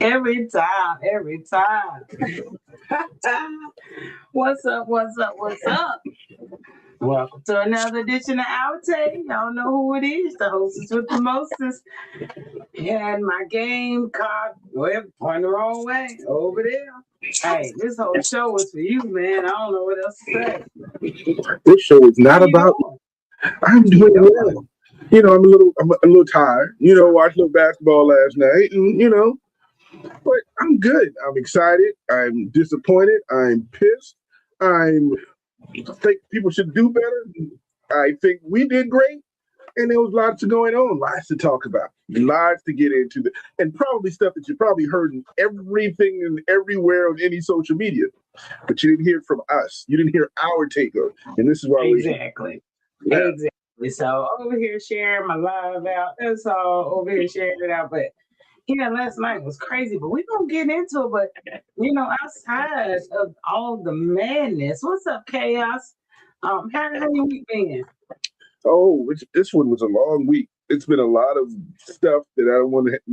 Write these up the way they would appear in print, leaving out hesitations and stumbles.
Every time, every time. What's up? What's up? What's up? Welcome to another edition of Outtake. Y'all know who it is. The hostess with the mostest. And my game cock going the wrong way over there. Hey, this whole show is for you, man. I don't know what else to say. This show is How not you about. doing? I'm doing well. I'm a little tired. Watched a little basketball last night, and but I'm good. I'm excited. I'm disappointed. I'm pissed. I think people should do better. I think we did great, and there was lots going on, lots to talk about, lots to get into, and probably stuff that you probably heard in everything and everywhere on any social media, but you didn't hear it from us. You didn't hear our take on it, and this is why we're here. Exactly. Yeah. Exactly. So over here sharing my live out. That's all over here sharing it out. But last night was crazy. But we're gonna get into it. But outside of all the madness, what's up, Chaos? How your week been? Oh, this one was a long week. It's been a lot of stuff that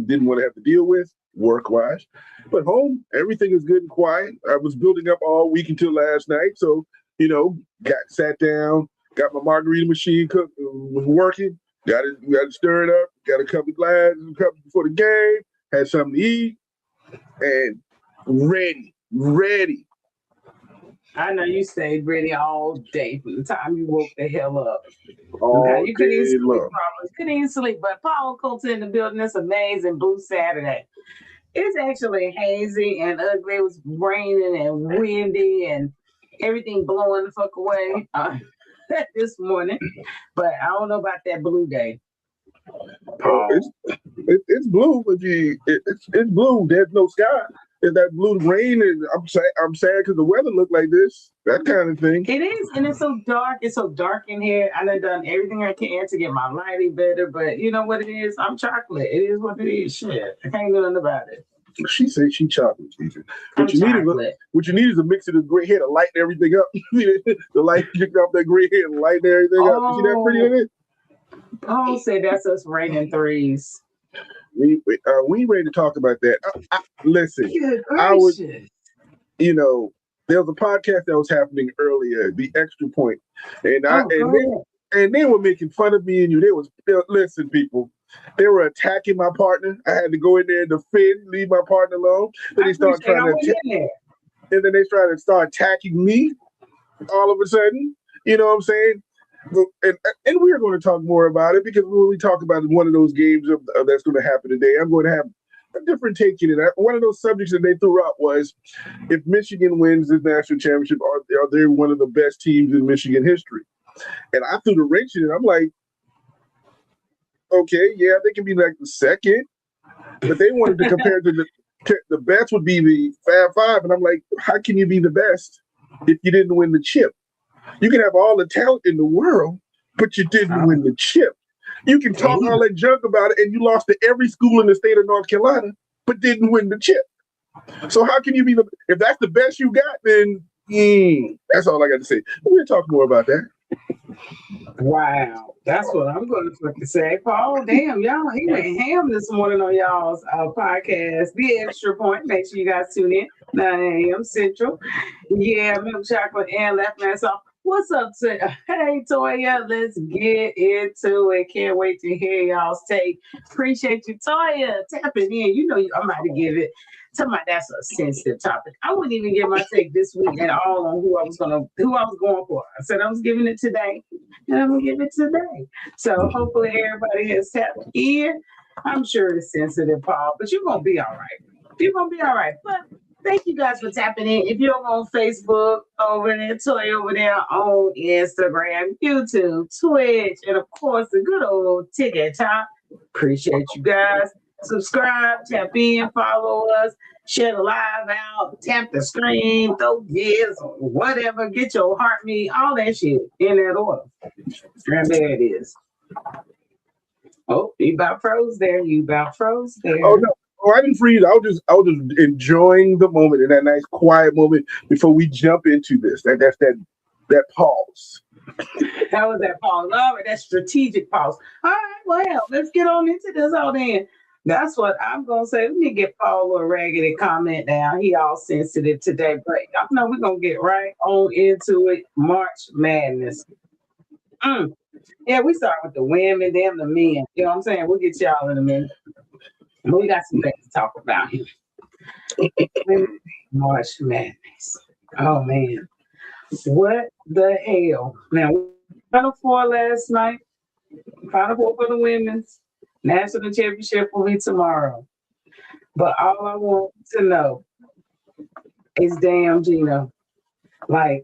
didn't want to have to deal with work wise, but home everything is good and quiet. I was building up all week until last night, so got sat down, got my margarita machine working, got it stirred up, got a couple of glasses, a couple before the game, had something to eat, and ready. I know you stayed ready all day from the time you woke the hell up. All You couldn't even day sleep long. properly. Couldn't even sleep. But Paul Colton in the building. It's amazing. Blue Saturday. It's actually hazy and ugly. It was raining and windy and everything blowing the fuck away this morning. But I don't know about that blue day. It's blue, but it's blue. There's no sky. If that blue rain, and I'm sad because the weather looked like this. That kind of thing. It is, and it's so dark. It's so dark in here. I done everything I can to get my lighting better, but you know what it is? I'm chocolate. It is what it is. Shit, I can't do nothing about it. She said she chocolate. What What you need is a mix of the gray hair to lighten everything up. The light kick off that gray hair and lighten everything up. You see that pretty in it? Paul said that's us raining threes. We ready to talk about that. Listen, I was, there was a podcast that was happening earlier, The Extra Point, and they were making fun of me and you. Listen, people, they were attacking my partner. I had to go in there and defend, leave my partner alone. Then they started and then they tried to start attacking me all of a sudden. You know what I'm saying? And we're going to talk more about it because when we talk about one of those games that's going to happen today, I'm going to have a different take in it. One of those subjects that they threw out was if Michigan wins the national championship, are they one of the best teams in Michigan history? And I threw the wrench in it. I'm like, okay, yeah, they can be like the second, but they wanted to compare to the best would be the Fab Five. And I'm like, how can you be the best if you didn't win the chip? You can have all the talent in the world, but you didn't win the chip. You can talk all that junk about it, and you lost to every school in the state of North Carolina, but didn't win the chip. So how can you be if that's the best you got, then that's all I got to say. We'll talk more about that. Wow, that's what I'm going to fucking say. Paul, damn, y'all, he went ham this morning on y'all's podcast, The Extra Point. Make sure you guys tune in, 9 a.m. Central. Yeah, milk chocolate and left man sauce. What's up, hey, Toya? Let's get into it. Can't wait to hear y'all's take. Appreciate you, Toya, tapping in. I'm about to give it. That's a sensitive topic. I wouldn't even give my take this week at all on who I was going for. I said I was giving it today, and I'm gonna give it today. So hopefully everybody has tapped in. I'm sure it's sensitive, Paul, but you're gonna be all right. You're gonna be all right. But thank you guys for tapping in. If you're on Facebook, over there, Toy over there on Instagram, YouTube, Twitch, and of course the good old TikTok. Appreciate you guys. Subscribe, tap in, follow us, share the live out, tap the screen, throw gifts, or whatever, get your heart meat, all that shit in that order. And there it is. Oh, you about froze there. Oh no. Oh, I didn't freeze. I was just enjoying the moment in that nice quiet moment before we jump into this. That's that pause. That was that pause. All right, that strategic pause. All right, well, let's get on into this all then. That's what I'm gonna say. Let me get Paul a raggedy comment down. He all sensitive today, but y'all know we're gonna get right on into it. March Madness. Mm. Yeah, we start with the women, then the men. You know what I'm saying? We'll get y'all in a minute. But we got some things to talk about here. March Madness. Oh man. What the hell? Now, Final Four last night. Final Four for the women's. National championship will be tomorrow. But all I want to know is damn Gino. Like,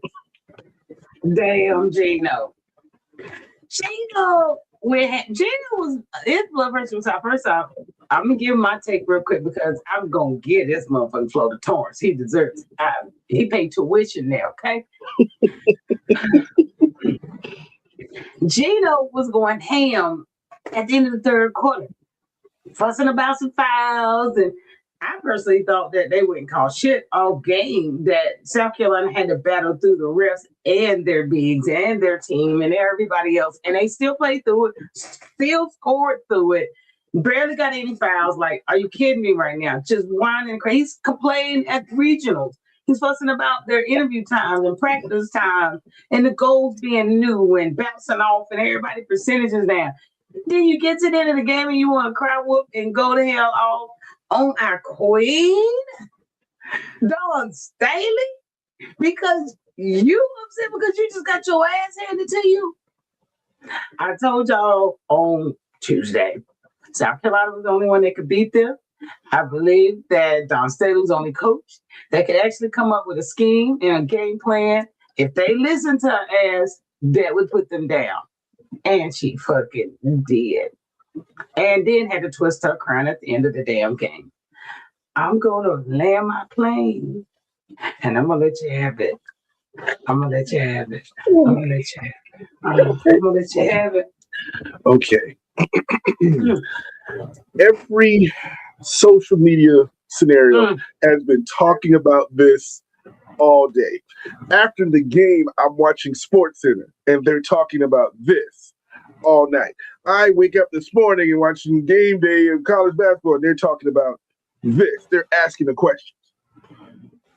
damn Gino. Gino, Gino was his blood pressure was high. First off, I'm gonna give my take real quick because I'm gonna get this motherfucking Florida Torrance. He deserves it. He paid tuition there, okay? Gino was going ham at the end of the third quarter, fussing about some fouls. And I personally thought that they wouldn't call shit all game, that South Carolina had to battle through the refs and their bigs and their team and everybody else. And they still played through it, still scored through it, barely got any fouls. Like, are you kidding me right now? Just whining and crazy. He's complaining at regionals. He's fussing about their interview times and practice times and the goals being new and bouncing off and everybody percentages down. Then you get to the end of the game and you want to cry whoop and go to hell off on our queen, Dawn Staley, because you upset because you just got your ass handed to you. I told y'all on Tuesday, South Carolina was the only one that could beat them. I believe that Dawn Staley was the only coach that could actually come up with a scheme and a game plan. If they listened to her ass, that would put them down. And she fucking did. And then had to twist her crown at the end of the damn game. I'm going to land my plane and I'm going to let you have it. I'm going to let you have it. I'm going to let you have it. I'm going to let you have it. Okay. Every social media scenario has been talking about this all day. After the game, I'm watching SportsCenter and they're talking about this all night. I wake up this morning and watching game day of college basketball and they're talking about this. They're asking the questions.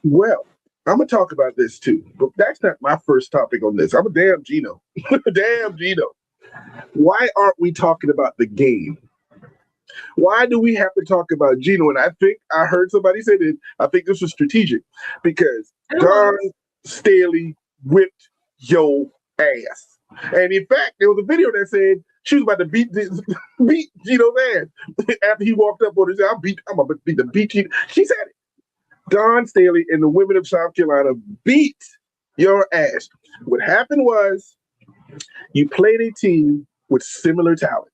Well, I'm going to talk about this too, but that's not my first topic on this. I'm a damn Gino. Damn Gino. Why aren't we talking about the game? Why do we have to talk about Gino? And I think I heard somebody say that. I think this was strategic because Dawn Staley whipped your ass. And in fact, there was a video that said she was about to beat Gino's ass after he walked up on her. Said, I'm about to beat Gino. She said it. Dawn Staley and the women of South Carolina beat your ass. What happened was you played a team with similar talent.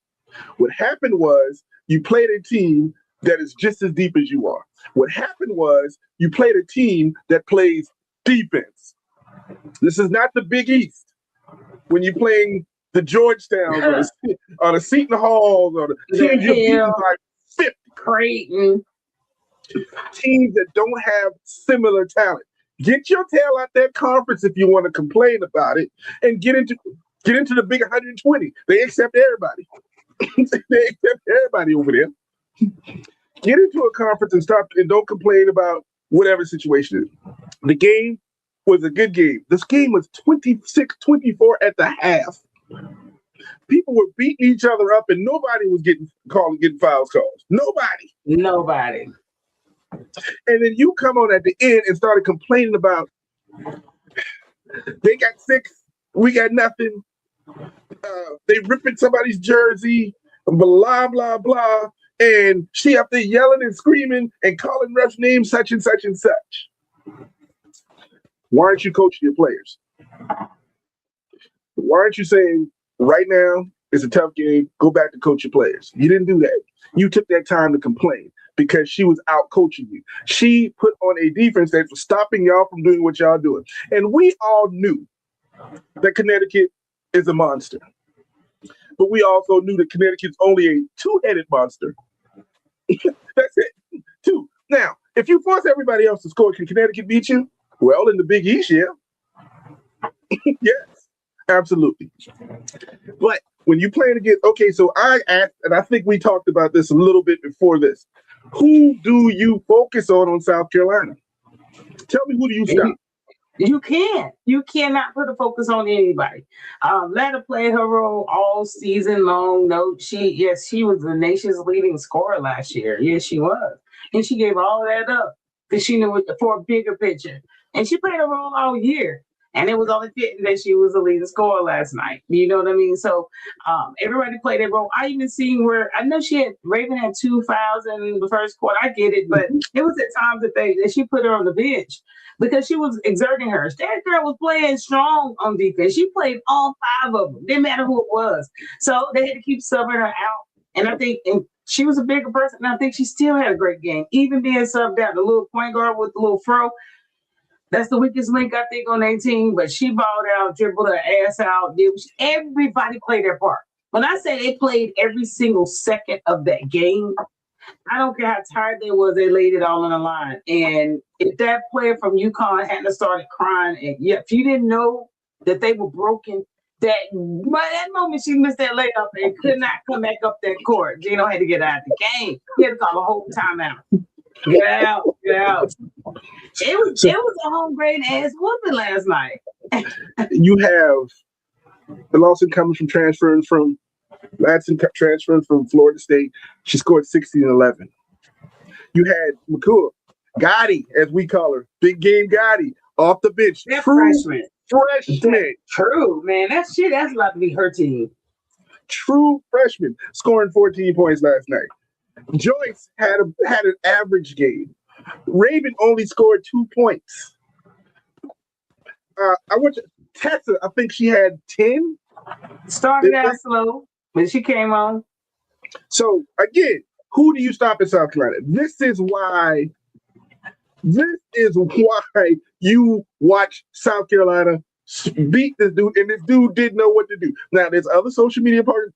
What happened was you played a team that is just as deep as you are. What happened was you played a team that plays defense. This is not the Big East. When you're playing the Georgetowns or the Seton Halls or the teams you're beating by 50. Creighton. Teams that don't have similar talent. Get your tail out that conference if you want to complain about it and get into the Big 120. They accept everybody. They accept everybody over there. Get into a conference and don't complain about whatever situation is. The game was a good game. This game was 26-24 at the half. People were beating each other up and nobody was getting fouls calls. Nobody. And then you come on at the end and started complaining about they got 6, we got nothing. They ripping somebody's jersey, blah, blah, blah. And she up there yelling and screaming and calling refs names such and such and such. Why aren't you coaching your players? Why aren't you saying right now it's a tough game, go back to coach your players? You didn't do that. You took that time to complain because she was out coaching you. She put on a defense that was stopping y'all from doing what y'all doing. And we all knew that Connecticut is a monster. But we also knew that Connecticut's only a 2-headed monster. That's it. 2. Now, if you force everybody else to score, can Connecticut beat you? Well, in the Big East, yeah. Yes, absolutely. But when you playing against, okay, so I asked, and I think we talked about this a little bit before this. Who do you focus on South Carolina? Tell me, who do you stop? You can't. You cannot put a focus on anybody. Let her play her role all season long. No, she was the nation's leading scorer last year. Yes, she was, and she gave all that up because she knew it for a bigger picture. And she played a role all year. And it was only fitting that she was the leading scorer last night. You know what I mean? So everybody played their role. I even seen where I know Raven had 2 fouls in the first quarter. I get it, but it was at times that she put her on the bench because she was exerting her. That girl was playing strong on defense. She played all 5 of them. Didn't matter who it was. So they had to keep subbing her out. And I think she was a bigger person. And I think she still had a great game. Even being subbed out, the little point guard with the little fro. That's the weakest link, I think, on their team. But she balled out, dribbled her ass out. Everybody played their part. When I say they played every single second of that game, I don't care how tired they was, they laid it all on the line. And if that player from UConn hadn't started crying, and if you didn't know that they were broken, that moment she missed that layup and could not come back up that court, Gino had to get out of the game. He had to call a whole timeout. Get out. It was a home grade ass whooping last night. You have the Lawson coming from transferring from Florida State. She scored 60 and 11. You had McCool, Gotti, as we call her, big game Gotti, off the bench. That freshman. True, man. That's about to be her team. True freshman, scoring 14 points last night. Joyce had an average game. Raven only scored 2 points. I went to Tessa. I think she had 10. Started out slow, but she came on. So again, who do you stop in South Carolina? This is why you watch South Carolina beat this dude, and this dude didn't know what to do. Now, there's other social media partners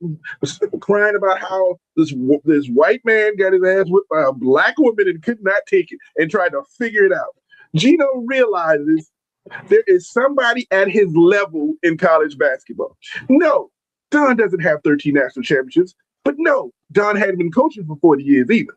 crying about how this white man got his ass whipped by a black woman and could not take it and tried to figure it out. Gino realizes there is somebody at his level in college basketball. No, Don doesn't have 13 national championships, but no, Don hadn't been coaching for 40 years either.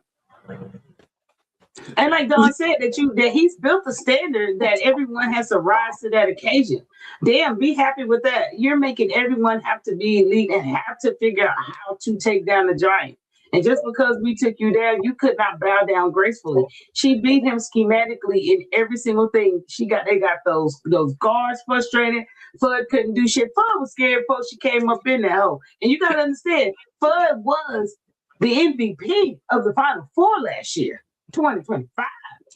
And like Don said, that he's built a standard that everyone has to rise to that occasion. Damn, be happy with that. You're making everyone have to be elite and have to figure out how to take down the giant. And just because we took you down, you could not bow down gracefully. She beat him schematically in every single thing. They got those guards frustrated. Fudd couldn't do shit. Fudd was scared before she came up in that hole. And you gotta understand, Fudd was the MVP of the Final Four last year. 2025.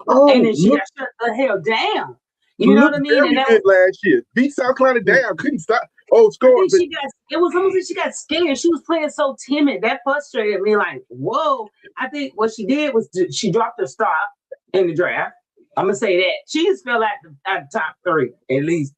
And then she got shut the hell down. You know what I mean? And that was last year. Beat South Carolina down, couldn't stop. Score. It was almost like she got scared. She was playing so timid. That frustrated me. Like, whoa. I think what she did was she dropped her stock in the draft. I'm gonna say that. She just fell at the top 3, at least.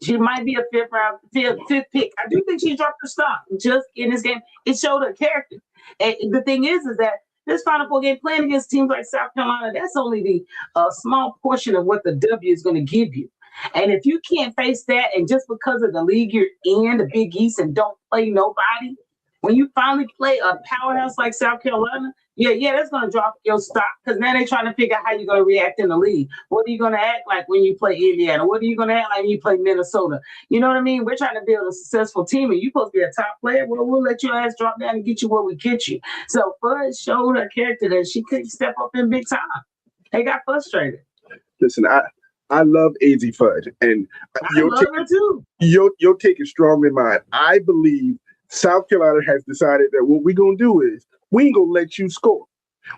She might be a fifth pick. I do think she dropped her stock just in this game. It showed her character. And the thing is that this Final Four game, playing against teams like South Carolina, that's only the small portion of what the W is going to give you. And if you can't face that, and just because of the league you're in, the Big East, and don't play nobody, when you finally play a powerhouse like South Carolina, that's going to drop your stock, because now they're trying to figure out how you're going to react in the league. What are you going to act like when you play Indiana? What are you going to act like when you play Minnesota? You know what I mean? We're trying to build a successful team, and you're supposed to be a top player. Well, we'll let your ass drop down and get you where we get you. So Fudd showed her character that she couldn't step up in big time. They got frustrated. Listen, I love AZ Fudd, and I love her too. Your take is strong in mine. I believe South Carolina has decided that what we're going to do is we ain't going to let you score.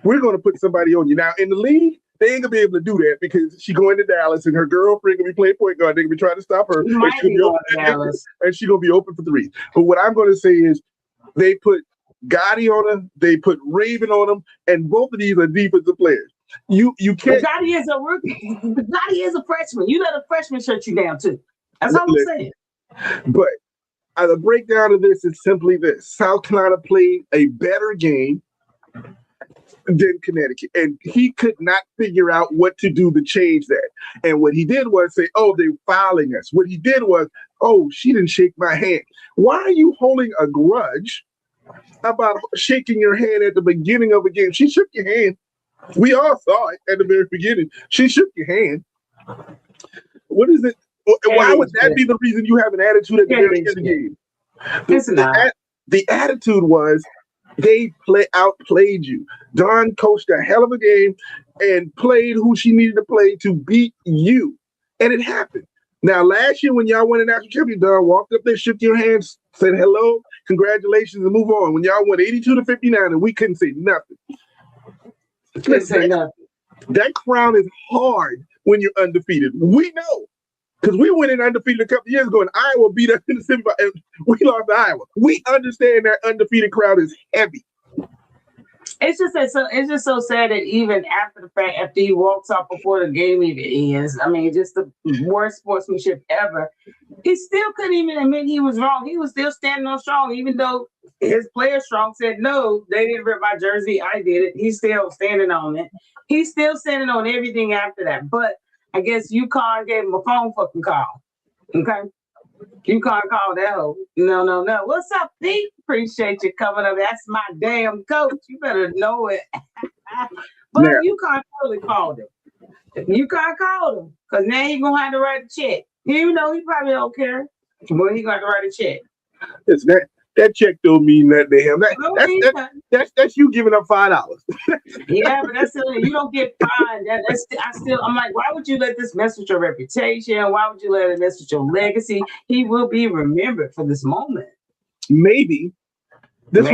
We're going to put somebody on you. Now, in the league, they ain't going to be able to do that because she's going to Dallas and her girlfriend going to be playing point guard. They're going to be trying to stop her. And she's going to be open for 3. But what I'm going to say is they put Gotti on her, they put Raven on them, and both of these are defensive players. You can't. Gotti is a rookie. Gotti is a freshman. You let a freshman shut you down too. That's all I'm saying. But the breakdown of this is simply this: South Carolina played a better game. than Connecticut. And he could not figure out what to do to change that. And what he did was say, oh, they're fouling us. What he did was, oh, she didn't shake my hand. Why are you holding a grudge about shaking your hand at the beginning of a game? She shook your hand. We all saw it at the very beginning. She shook your hand. What is it? Why would that be the reason you have an attitude at the very end of the game? The attitude was they outplayed you. Dawn coached a hell of a game and played who she needed to play to beat you. And it happened. Now, last year when y'all won a national championship, Dawn walked up there, shook your hands, said hello, congratulations, and move on. When y'all won 82-59 and we couldn't say nothing. That crown is hard when you're undefeated. We know. Because we went in undefeated a couple of years ago and Iowa beat us in the semifinal and we lost to Iowa. We understand that undefeated crowd is heavy. It's just so sad that even after the fact, after he walks off before the game even ends, I mean, just the worst sportsmanship ever. He still couldn't even admit he was wrong. He was still standing on strong, even though his player strong said, no, they didn't rip my jersey. I did it. He's still standing on it. He's still standing on everything after that. But I guess UConn gave him a phone fucking call. Okay? UConn called that hoe. No. What's up, Pete? Appreciate you coming up. That's my damn coach. You better know it. But UConn totally called him. UConn called him. Because now he's going to have to write a check. Even though he probably don't care. But he's going to write a check. That check don't mean nothing to him. That's you giving up $5. Yeah, but that's still, you don't get fined. I'm like, why would you let this mess with your reputation? Why would you let it mess with your legacy? He will be remembered for this moment. Maybe this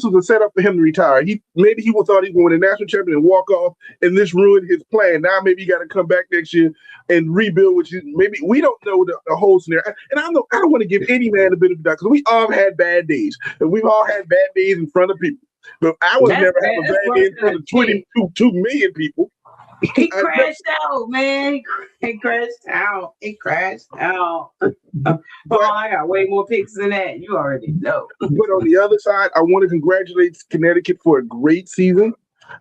was a setup for him to retire. Maybe he thought he was going to win a national championship and walk off, and this ruined his plan. Now maybe he got to come back next year and rebuild. Which is maybe we don't know the whole scenario. And I don't want to give any man the benefit of the doubt because we all had bad days, and we've all had bad days in front of people. But I was never have a bad day in front of 22 million people. He crashed out, man. He crashed out. But I got way more picks than that. You already know. But on the other side, I want to congratulate Connecticut for a great season.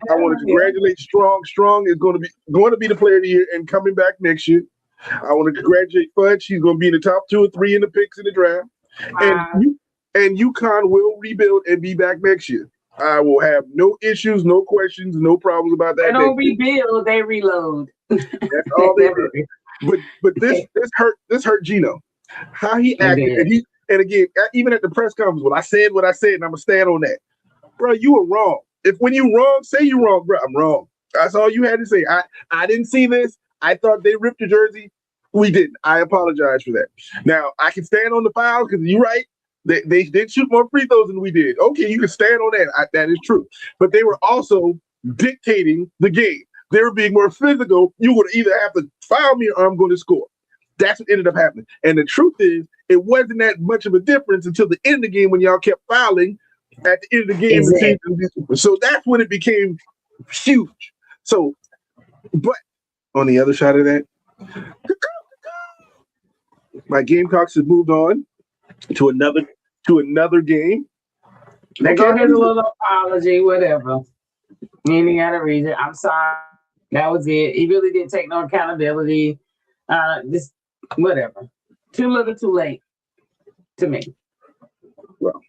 I want to congratulate Strong. Strong is going to be the player of the year and coming back next year. I want to congratulate Fudge. He's going to be in the top 2 or 3 in the picks in the draft. And UConn will rebuild and be back next year. I will have no issues, no questions, no problems about that. They don't rebuild, they reload. That's all they do. But this hurt Gino. How he acted, and again, even at the press conference, I said what I said, and I'm gonna stand on that. Bro, you were wrong. If when you wrong, say you're wrong, bro. I'm wrong. That's all you had to say. I didn't see this. I thought they ripped the jersey. We didn't. I apologize for that. Now I can stand on the fouls because you're right. They did shoot more free throws than we did. Okay, you can stand on that. That is true. But they were also dictating the game. They were being more physical. You would either have to foul me or I'm going to score. That's what ended up happening. And the truth is, it wasn't that much of a difference until the end of the game when y'all kept fouling at the end of the game. Exactly. So that's when it became huge. So, but on the other side of that, my Gamecocks have moved on to another game. They go his little apology, whatever. You ain't got to read it. I'm sorry. That was it. He really didn't take no accountability. Just whatever. Too little, too late. To me. Well.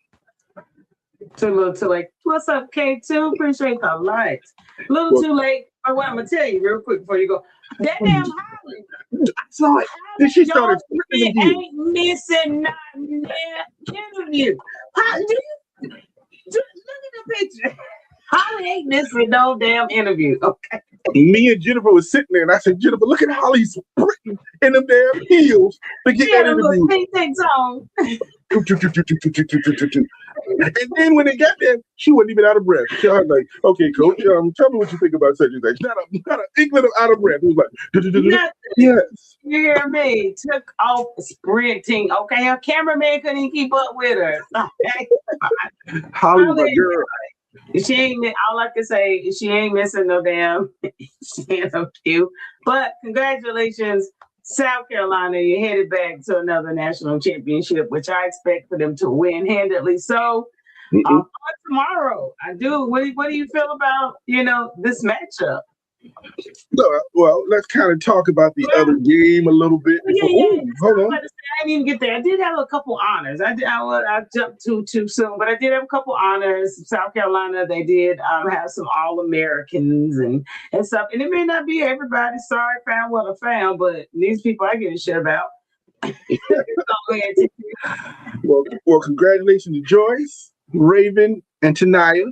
Too little, too late. What's up, K2? Appreciate the likes. Little too late. What I'm gonna tell you real quick before you go. That damn Holly. I saw it. Then she started ain't missing nothing that interview. Look at the picture. Holly ain't missing no damn interview. Okay. Me and Jennifer was sitting there, and I said, Jennifer, look at Holly sprinting in them damn heels to get that interview. And then when they got there, she wasn't even out of breath. She was like, okay, coach, tell me what you think about such and such. Not an inkling of out of breath. It was like, yes. You hear me? Took off sprinting. Okay, her cameraman couldn't even keep up with her. Holly, my girl. She ain't. All I can say is she ain't missing no damn. She ain't no cute. But congratulations, South Carolina. You headed back to another national championship, which I expect for them to win handedly. So On tomorrow, I do. What do you feel about this matchup? Well, let's kind of talk about the other game a little bit. Hold on. I didn't even get there. I did have a couple honors. I jumped too soon, but I did have a couple honors. South Carolina, they did have some All-Americans and stuff. And it may not be everybody. Sorry, found what I found, but these people I give a shit about. Well, congratulations to Joyce, Raven, and Tanaya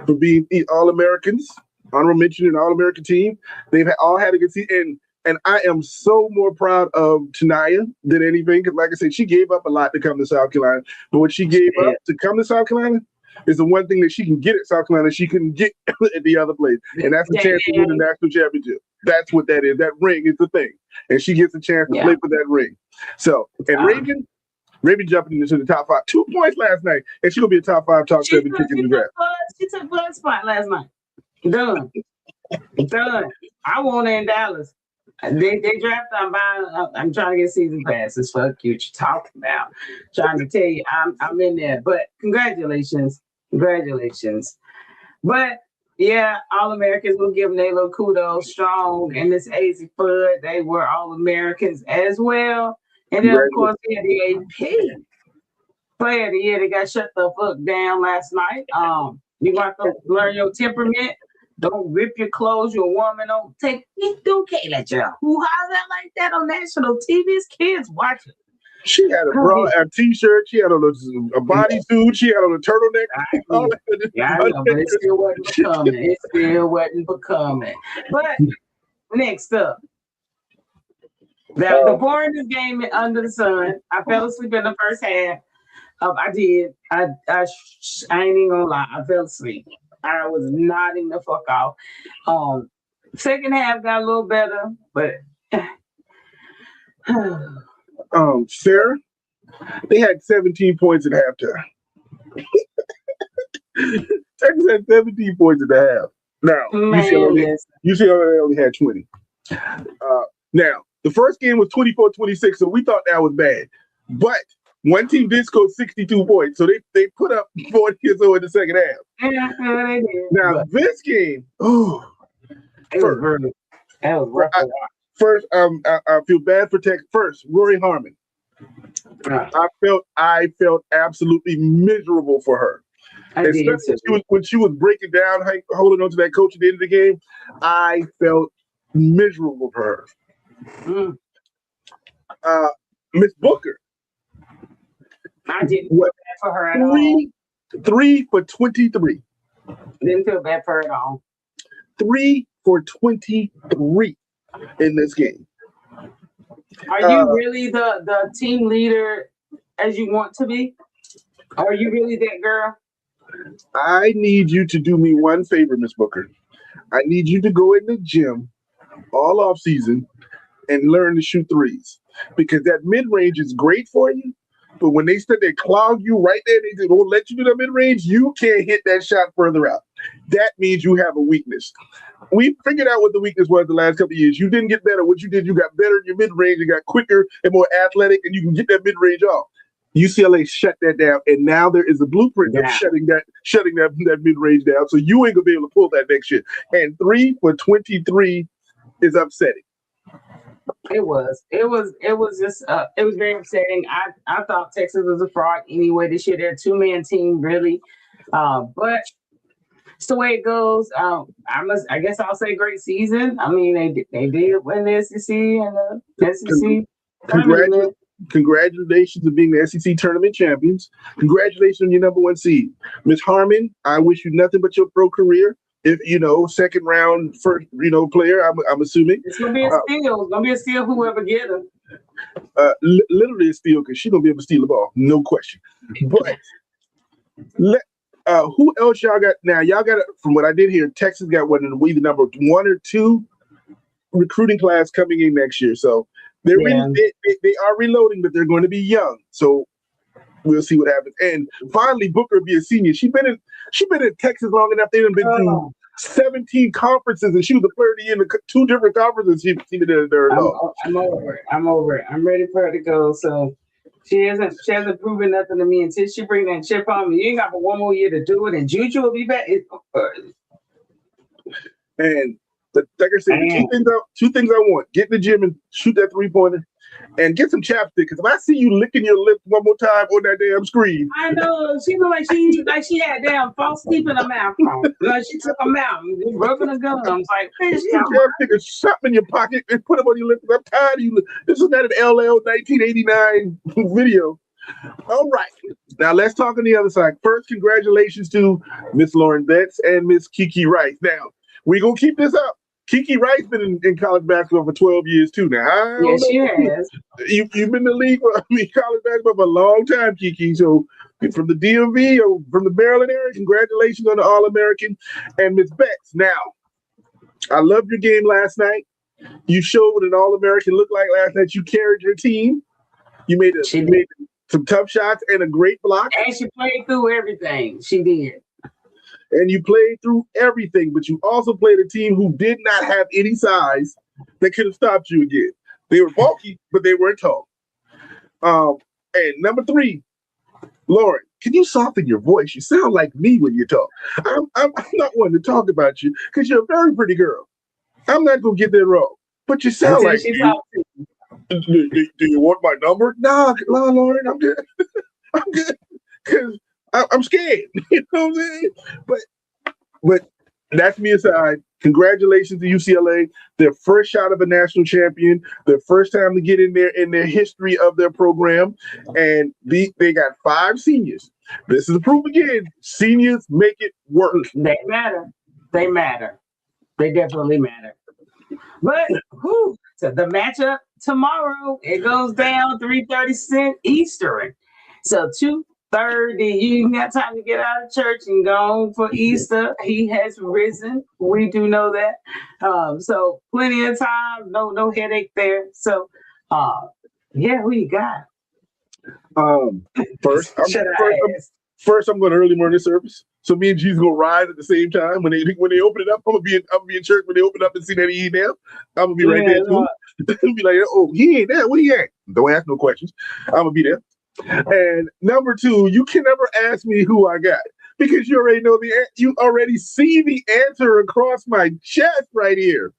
for being All-Americans. Honorable mention in the All-American team. They've all had a good season. And I am so more proud of Tanaya than anything. Because like I said, she gave up a lot to come to South Carolina. But what she gave up to come to South Carolina is the one thing that she can get at South Carolina she couldn't get at the other place. And that's the chance to win the national championship. That's what that is. That ring is the thing. And she gets a chance to play for that ring. So, and Raven jumping into the top 5. 2 points last night. And she's going to be a top 5, top 7 pick in the draft. She took blood spot last night. Done. I want her in Dallas. They drafted. I'm trying to get season passes. Fuck you. What you talking about? Trying to tell you, I'm in there. But congratulations. But yeah, All-Americans will give them their little kudos. Strong and Miss AZ Fudd, they were All-Americans as well. And then of course we had the AP player of the year. They got shut the fuck down last night. You got to learn your temperament. Don't rip your clothes. You're a woman. Don't can't let you hoo-ha like that on national TV. These kids watching. She had a bra, a t-shirt. She had on a bodysuit. She had on a turtleneck. I know, but it still wasn't becoming. But next up, the boringest game under the sun. I fell asleep in the first half. I did. I ain't even gonna lie. I fell asleep. I was nodding the fuck off. Second half got a little better, but Sarah, they had 17 points at halftime. Texas had 17 points at the half. Now, UCLA only had 20. Now, the first game was 24-26, so we thought that was bad. But one team did score 62 points, so they put up 40 or so in the second half. Now, this game, first, I feel bad for Texas. First, Rory Harmon. I felt absolutely miserable for her. Especially when she was breaking down, holding on to that coach at the end of the game. I felt miserable for her. Miss Booker. I didn't feel bad for her at all. 3 for 23. Didn't feel bad for her at all. 3 for 23 in this game. Are you really the team leader as you want to be? Are you really that girl? I need you to do me one favor, Miss Booker. I need you to go in the gym all off season and learn to shoot threes, because that mid range is great for you. But when they clog you right there, they won't let you do the mid range. You can't hit that shot further out. That means you have a weakness. We figured out what the weakness was the last couple of years. You didn't get better. What you did, you got better in your mid range. You got quicker and more athletic, and you can get that mid range off. UCLA shut that down, and now there is a blueprint of shutting that mid range down. So you ain't gonna be able to pull that next year. And 3 for 23 is upsetting. It was just it was very upsetting. I thought Texas was a fraud anyway this year. They're a 2-man team, really, but it's the way it goes. I guess I'll say great season. I mean, they did win the SEC and the SEC. Congratulations on being the SEC tournament champions. Congratulations on your number 1 seed, Miss Harmon. I wish you nothing but your pro career. If second round first player, I'm assuming it's gonna be a steal. It's gonna be a steal. Whoever get him, literally a steal, because she's gonna be able to steal the ball, no question. But who else y'all got? Now y'all got, from what I did hear, Texas got either number 1 or 2 recruiting class coming in next year. So they are reloading, but they're going to be young. So we'll see what happens. And finally, Booker will be a senior. She's been in Texas long enough. They've been through 17 conferences, and she was the player of the year in 2 different conferences. She been there. I'm over it. I'm ready for her to go. So She hasn't proven nothing to me until she bring that chip on me. You ain't got but one more year to do it, and Juju will be back. And like I said, the two things I want: get in the gym and shoot that 3-pointer, and get some chapstick. Because if I see you licking your lips one more time on that damn screen, I know she looked like she had damn false teeth in her mouth. Like she took them out and rubbing her gums. Like, bitch, some chapstick or something in your pocket and put them on your lips. I'm tired of you. This is not an LL 1989 video. All right. Now let's talk on the other side. First, congratulations to Miss Lauren Betts and Miss Kiki Rice. Now, we're going to keep this up. Kiki Rice been in college basketball for 12 years too now. Yeah, she has. You've been in the league for college basketball for a long time, Kiki. So from the DMV or from the Maryland area, congratulations on the All-American. And Miss Betts, now, I loved your game last night. You showed what an All-American looked like last night. You carried your team. You made some tough shots and a great block. And she played through everything. She did. And you played through everything, but you also played a team who did not have any size that could have stopped you again. They were bulky, but they weren't tall. And number 3, Lauren, can you soften your voice? You sound like me when you talk. I'm not one to talk about you because you're a very pretty girl. I'm not going to get that wrong, but you sound like me. Do you want my number? No, Lauren, I'm good. I'm good because I'm scared. You know what I'm saying? But that's me aside. Congratulations to UCLA. Their first shot of a national champion. Their first time to get in there in their history of their program. And they got 5 seniors. This is a proof again. Seniors make it work. They matter. They matter. They definitely matter. But so the matchup tomorrow, it goes down 3:30 Eastern. So 2:30, you got time to get out of church and go home for Easter. He has risen. We do know that. So plenty of time, no headache there. So who you got? First I'm going to early morning service. So me and G's gonna ride at the same time. When they open it up, I'm gonna be in church when they open up and see that he ain't there. I'm gonna be right there too. Be like, oh, he ain't there. Where he at? Don't ask no questions. I'm gonna be there. And number 2, you can never ask me who I got because you already know you already see the answer across my chest right here.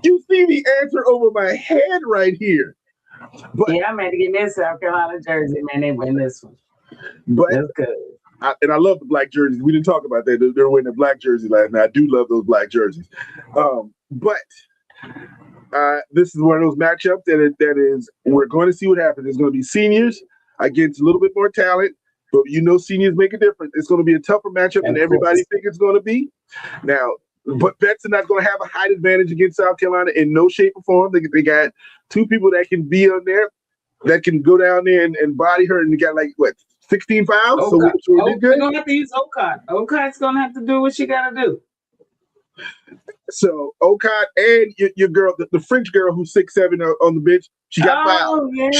You see the answer over my head right here. But I'm ready to get this South Carolina jersey, man. They win this one. But that's good. I love the black jerseys. We didn't talk about that. They were wearing the black jersey last night. I do love those black jerseys. But this is one of those matchups that is we're going to see what happens. There's going to be seniors against a little bit more talent, but seniors make a difference. It's going to be a tougher matchup than everybody thinks it's going to be. Now, but Betts are not going to have a height advantage against South Carolina in no shape or form. They got 2 people that can be on there, that can go down there and body her, and they got 16 fouls. So we're good. We're going to have to use Okot. Okot's going to have to do what she got to do. So Okot and your girl, the French girl who's 6'7" on the bench, she got fouled. Yeah.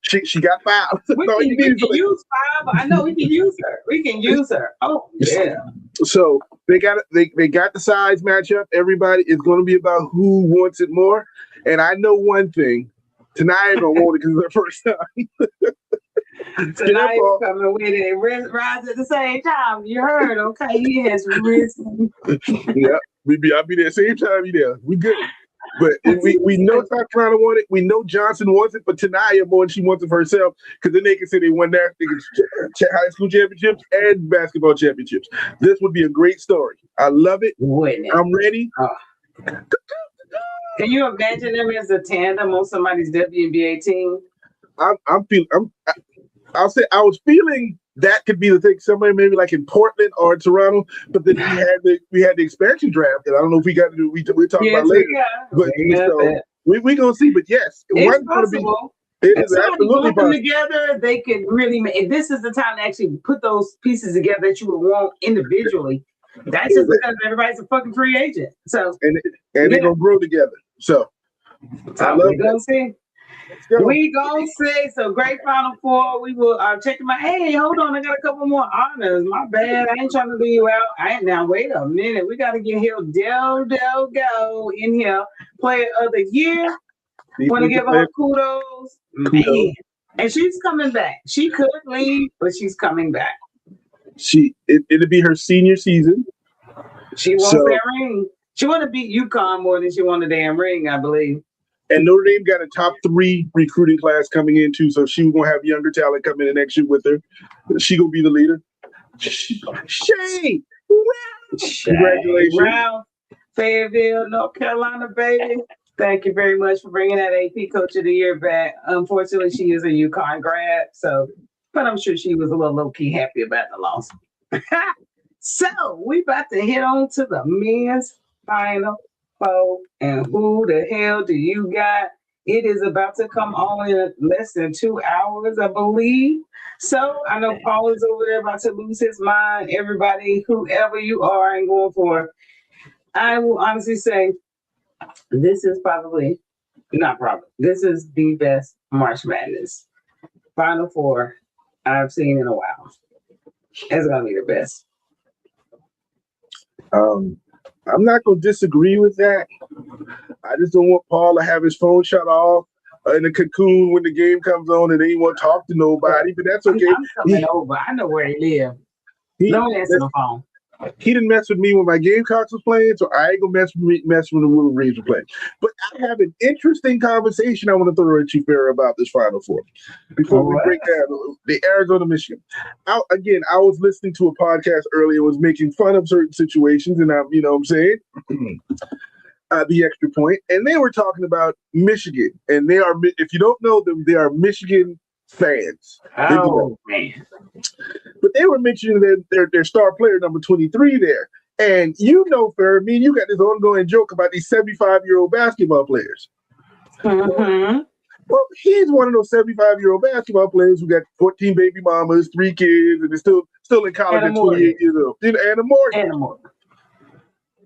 She got fouled. We can use foul. I know we can use her. We can use her. Oh yeah. So they got the size matchup. Everybody is going to be about who wants it more. And I know one thing. Tonight I'm gonna want it because it's the first time. Tonight coming with it. Rise at the same time. You heard, okay? He has risen. Yeah, I'll be there same time you there. We good. But we know South Carolina want it. We know Johnson wants it, but Tanaya more than she wants it for herself, because then they can say they won that high school championships and basketball championships. This would be a great story. I love it. I'm ready. Can you imagine them as a tandem on somebody's WNBA team? I'll say I was feeling that could be the thing. Somebody maybe like in Portland or Toronto, but then we had the expansion draft, and I don't know if we got to do. We're talking about later. But we gonna see. But yes, it's possible. It is absolutely possible. Together, they could really make. This is the time to actually put those pieces together that you would want individually. That's just because everybody's a fucking free agent. So and they're gonna grow together. So I love that. We gonna see. So great Final Four. We will check my. Hey, hold on. I got a couple more honors. My bad. I ain't trying to leave you out. Now wait a minute. We got to get here. Del go in here. Player of the year. Want to give her kudos. Man, And she's coming back. She could leave, but she's coming back. It'll be her senior season. She wants that ring. She want to beat UConn more than she won the damn ring, I believe. And Notre Dame got a top 3 recruiting class coming in too, so she's gonna have younger talent coming in next year with her. She gonna be the leader. Shay, congratulations, Ralph, Fayetteville, North Carolina, baby. Thank you very much for bringing that AP Coach of the Year back. Unfortunately, she is a UConn grad, but I'm sure she was a little low-key happy about the loss. So we about to hit on to the men's Final Four, and who the hell do you got? It is about to come on in less than 2 hours, I believe. So I know Paul is over there about to lose his mind. Everybody, whoever you are and going for, I will honestly say this is this is the best March Madness Final Four I've seen in a while. It's gonna be the best. I'm not gonna disagree with that. I just don't want Paul to have his phone shut off in a cocoon when the game comes on and he won't talk to nobody. But that's okay. I'm coming over. I know where he lives. Don't answer the phone. He didn't mess with me when my Gamecocks was playing, so I ain't gonna mess when the Wolverines were playing. But I have an interesting conversation I want to throw at you, Farrah, about this Final Four. Before we break down the Arizona, Michigan. I was listening to a podcast earlier, was making fun of certain situations, and you know what I'm saying? The extra point. And they were talking about Michigan, and they are, if you don't know them, they are Michigan fans. Oh, man. But they were mentioning that their star player number 23 there. And you know, Farrah, me and you got this ongoing joke about these 75-year-old basketball players. Mm-hmm. Well, he's one of those 75-year-old basketball players who got 14 baby mamas, 3 kids, and is still in college at 28 years old. And a mortgage.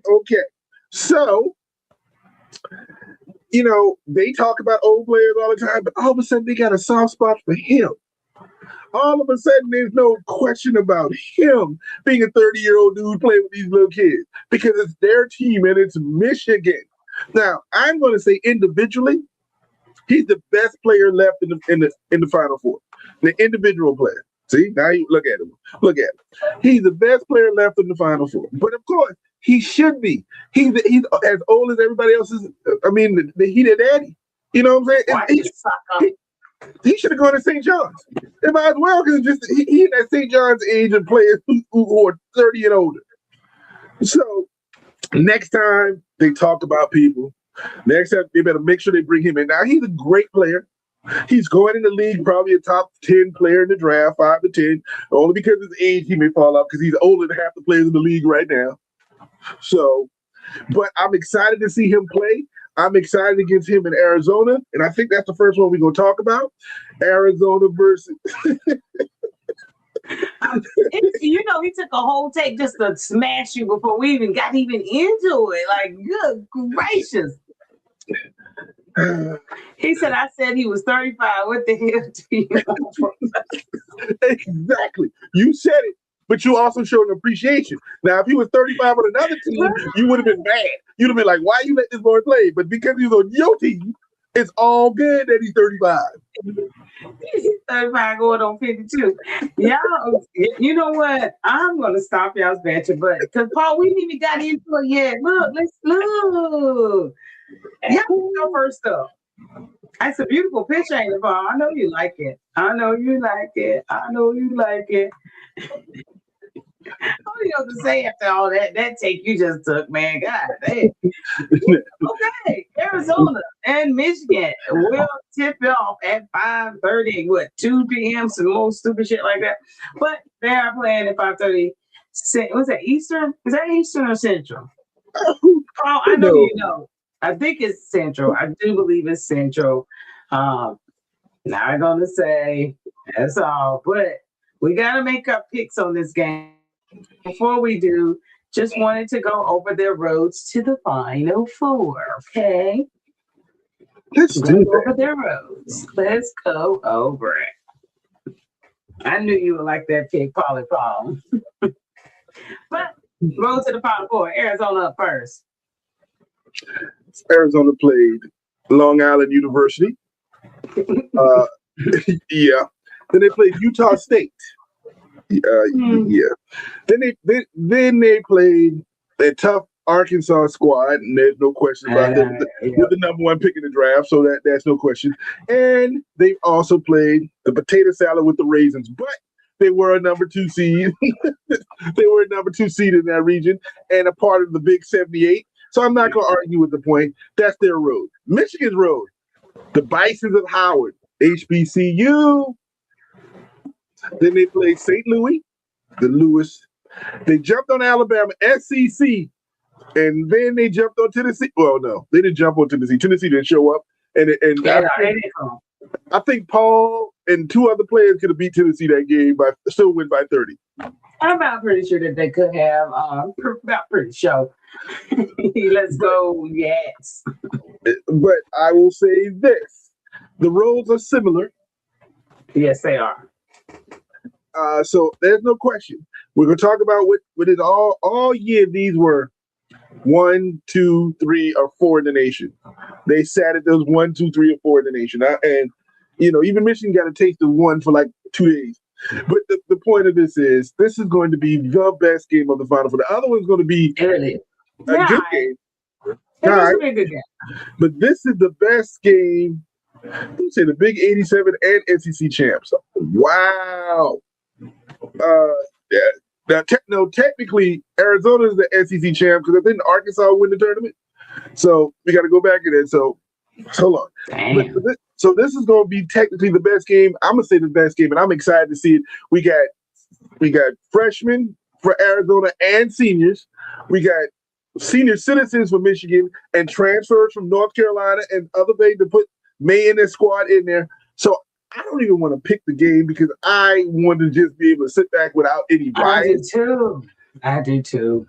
Okay. So, you know, they talk about old players all the time, but all of a sudden they got a soft spot for him. All of a sudden, there's no question about him being a 30-year-old dude playing with these little kids because it's their team and it's Michigan. Now, I'm going to say individually, he's the best player left in the Final Four. The individual player. See, now you look at him. Look at him. He's the best player left in the Final Four. But of course, he should be. He's as old as everybody else is. I mean, he their daddy. You know what I'm saying? He should have gone to St. John's. It might as well because just he at St. John's age and players who are 30 and older. So next time they talk about people, next time they better make sure they bring him in. Now he's a great player. He's going in the league, probably a top 10 player in the draft, 5 to 10. Only because of his age he may fall off because he's older than half the players in the league right now. So, but I'm excited to see him play. I'm excited against him in Arizona, and I think that's the first one we're going to talk about. Arizona versus. You know, he took a whole take just to smash you before we even got into it. Like, good gracious. He said, I said he was 35. What the hell do you want? Exactly. You said it. But you also showed an appreciation. Now, if he was 35 on another team, you would have been mad. You'd have been like, why you let this boy play? But because he's on your team, it's all good that he's 35. He's 35 going on 52. Y'all, you know what? I'm going to stop y'all's banter, but because Paul, we didn't even got into it yet. Let's look. Y'all go first up. That's a beautiful picture, ain't it, Paul? I know you like it. I know you like it. I don't know what to say after all that take you just took, man. God damn. Okay, Arizona and Michigan will tip off at 5:30. 2 p.m. Some more stupid shit like that. But they are playing at 5:30. Was that Eastern? Is that Eastern or Central? Oh, I know you know. I think it's Central. I do believe it's Central. Not gonna say that's all, but we gotta make our picks on this game. Before we do, just wanted to go over their roads to the Final Four, okay? Let's go over their roads. Let's go over it. I knew you would like that pick, Paulie Paul. But road to the Final Four. Arizona up first. Arizona played Long Island University. Yeah. Then they played Utah State. Yeah. Then they played a tough Arkansas squad, and there's no question about that. With the number one pick in the draft, so that's no question. And they also played the potato salad with the raisins, but they were a number 2 seed. They were a number 2 seed in that region and a part of the Big 78. So I'm not going to argue with the point. That's their road. Michigan's road. The Bisons of Howard, HBCU. Then they played St. Louis, the Lewis. They jumped on Alabama, SEC, and then they jumped on Tennessee. Well, no, they didn't jump on Tennessee. Tennessee didn't show up. I think Paul and 2 other players could have beat Tennessee that game, but still win by 30. I'm about pretty sure that they could have. About pretty sure. Let's go, yes. But I will say this: the roles are similar. Yes, they are. So there's no question. We're going to talk about what is all year. These were 1, 2, 3, or 4 in the nation. They sat at those 1, 2, 3, or 4 in the nation. And, even Michigan got a taste of one for like 2 days. But the point of this is going to be the best game of the Final Four. The other one's going to be a good game. But this is the best game. Let's say the Big 87 and SEC champs. Wow. Yeah. Now, technically, Arizona is the SEC champ because I think Arkansas win the tournament. So we got to go back in it. So hold on. So this is going to be technically the best game. I'm gonna say the best game, and I'm excited to see it. We got freshmen for Arizona and seniors. We got senior citizens for Michigan and transfers from North Carolina and other things to put May in their squad in there. So I don't even want to pick the game because I want to just be able to sit back without any bias. I do too.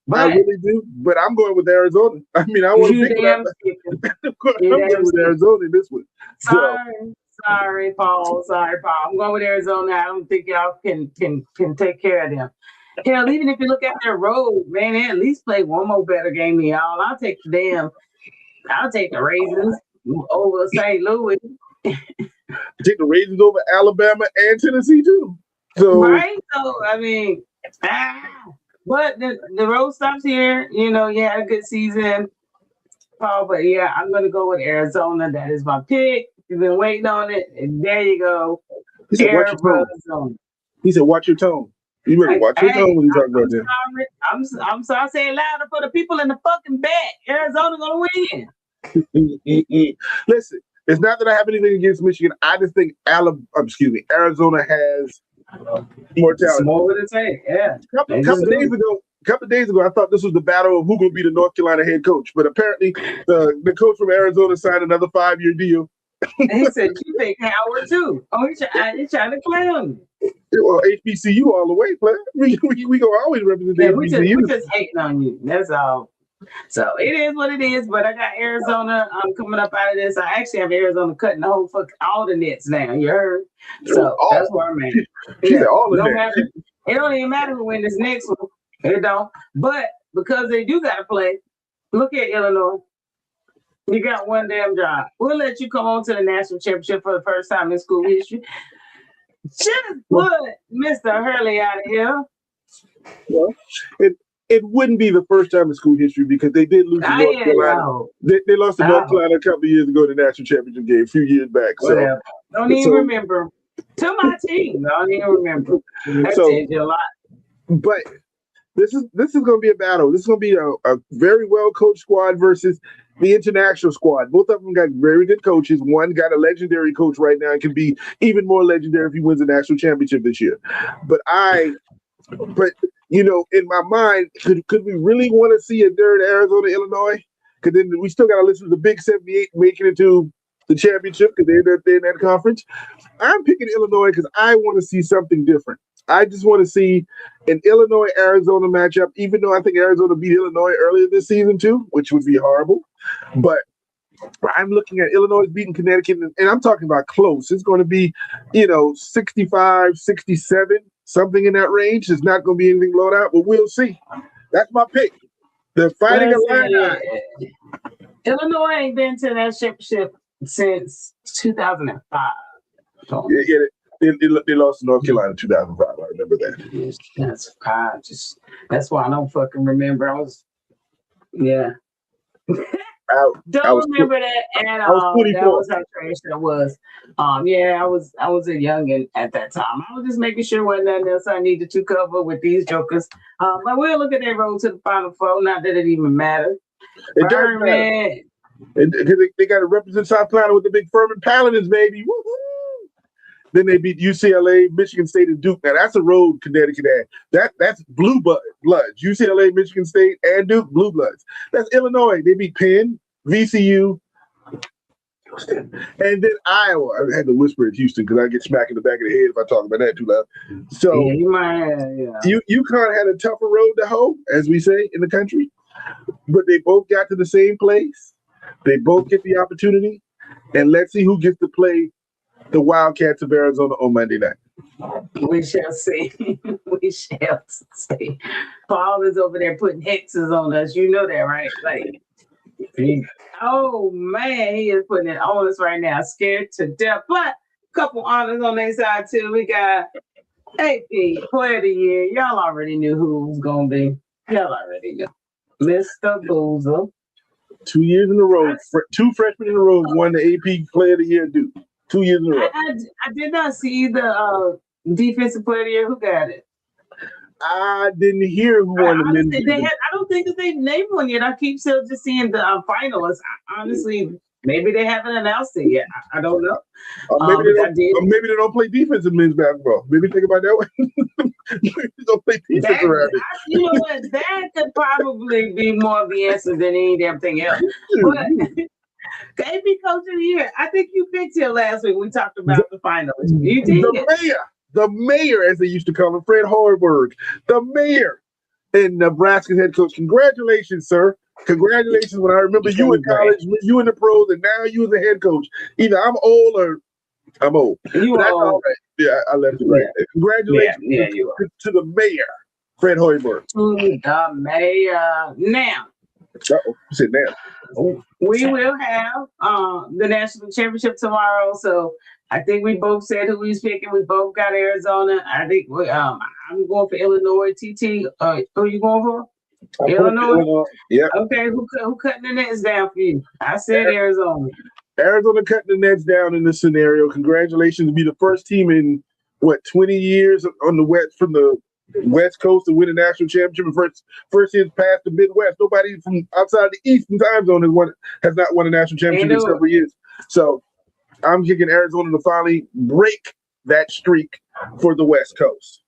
But I really do. But I'm going with Arizona. I mean, I want to pick I'm going with Arizona in this one. Sorry, Paul. I'm going with Arizona. I don't think y'all can take care of them. Hell, even if you look at their road, man, they at least play one more better game than y'all. I'll take the Raisins over St. Louis. Take the Raisins over Alabama and Tennessee too. So I mean, but the road stops here. You had a good season, Paul. But yeah, I'm gonna go with Arizona. That is my pick. You've been waiting on it, and there you go. He said, "Watch your tone." He said, "Watch your tone." You better watch your tone when you talk about that. I'm sorry. Say it louder for the people in the fucking back. Arizona gonna win. Listen, it's not that I have anything against Michigan. I just think Arizona has more talent. It's more to say, yeah. A couple of days ago, I thought this was the battle of who going to be the North Carolina head coach. But apparently, the coach from Arizona signed another 5-year deal. He said, "You think Howard too? Oh, he's trying to clown me." Well, HBCU all the way, player. We gonna always represent the HBCU. We just hating on you. That's all. So it is what it is. But I got Arizona. I'm coming up out of this. I actually have Arizona cutting the whole all the nets now. You heard? So that's where I'm at. It don't even matter who win this next one. It don't. But because they do got to play, look at Illinois. You got one damn job. We'll let you come on to the national championship for the first time in school history. Just put Mr. Hurley out of here. Well, it wouldn't be the first time in school history because they did lose to North Carolina. They lost to North Carolina a couple of years ago in the national championship game, a few years back. So don't even remember. To my team, don't even remember. That tells you a lot. But this is going to be a battle. This is going to be a very well coached squad versus the international squad. Both of them got very good coaches. One got a legendary coach right now and can be even more legendary if he wins the national championship this year. But in my mind, could we really want to see a third Arizona, Illinois? Because then we still got to listen to the Big 78 making it to the championship because they're in that conference. I'm picking Illinois because I want to see something different. I just want to see an Illinois-Arizona matchup, even though I think Arizona beat Illinois earlier this season too, which would be horrible. But I'm looking at Illinois beating Connecticut, and I'm talking about close. It's going to be, 65, 67, something in that range. It's not going to be anything blown out, but we'll see. That's my pick. The Fighting Illini. Illinois ain't been to that championship since 2005. They lost to North Carolina in 2005. I remember that. That's why I don't fucking remember. I don't remember that at all. That was how trash that was. I was a youngin at that time. I was just making sure wasn't nothing else I needed to cover with these jokers. But we'll look at that road to the Final Four. Not that it even matters. It does matter. They got to represent South Carolina with the big Furman Paladins, baby. Woo-hoo! Then they beat UCLA, Michigan State, and Duke. Now that's a road Connecticut had. That's blue bloods. UCLA, Michigan State, and Duke, blue bloods. That's Illinois. They beat Penn, VCU, and then Iowa. I had to whisper at Houston because I get smacked in the back of the head if I talk about that too loud. So you might have, UConn had a tougher road to hoe, as we say in the country, but they both got to the same place. They both get the opportunity, and let's see who gets to play the Wildcats of Arizona on Monday night. We shall see. We shall see. Paul is over there putting hexes on us. You know that, right? Like, oh man, he is putting it on us right now. Scared to death. But a couple honors on their side too. We got AP Player of the Year. Y'all already knew who was gonna be. Y'all already knew. Mr. Boozer. 2 years in a row. Two freshmen in a row won the AP Player of the Year due. 2 years in a row. I did not see the Defensive Player of the Year. Who got it? I didn't hear who won I don't think that they've named one yet. I keep still just seeing the finalists. Honestly, maybe they haven't announced it yet. I don't know. Maybe they don't play defense in men's basketball. Maybe think about that one. Maybe they don't play defense around it. You know what? That could probably be more of the answer than any damn thing else. But AP Coach of the Year. I think you picked him last week. We talked about the finalists. You did. The mayor, as they used to call him, Fred Hoiberg, the mayor and Nebraska's head coach. Congratulations, sir. Congratulations. When I remember you in college, you in the pros, and now you as a head coach. Either I'm old or I'm old. That's all right. Yeah, I left it right there. Congratulations to the mayor, Fred Hoiberg. To the mayor. Now. Sit down. We will have the national championship tomorrow. So I think we both said who we was picking. We both got Arizona. I think I'm going for Illinois. TT, who are you going for? Illinois. Yeah. Okay. Who cutting the nets down for you? I said Arizona. Arizona cutting the nets down in this scenario. Congratulations to be the first team in 20 years on the West from the West Coast to win a national championship. First years past the Midwest. Nobody from outside the Eastern time zone has not won a national championship in several years. So I'm kicking Arizona to finally break that streak for the West Coast.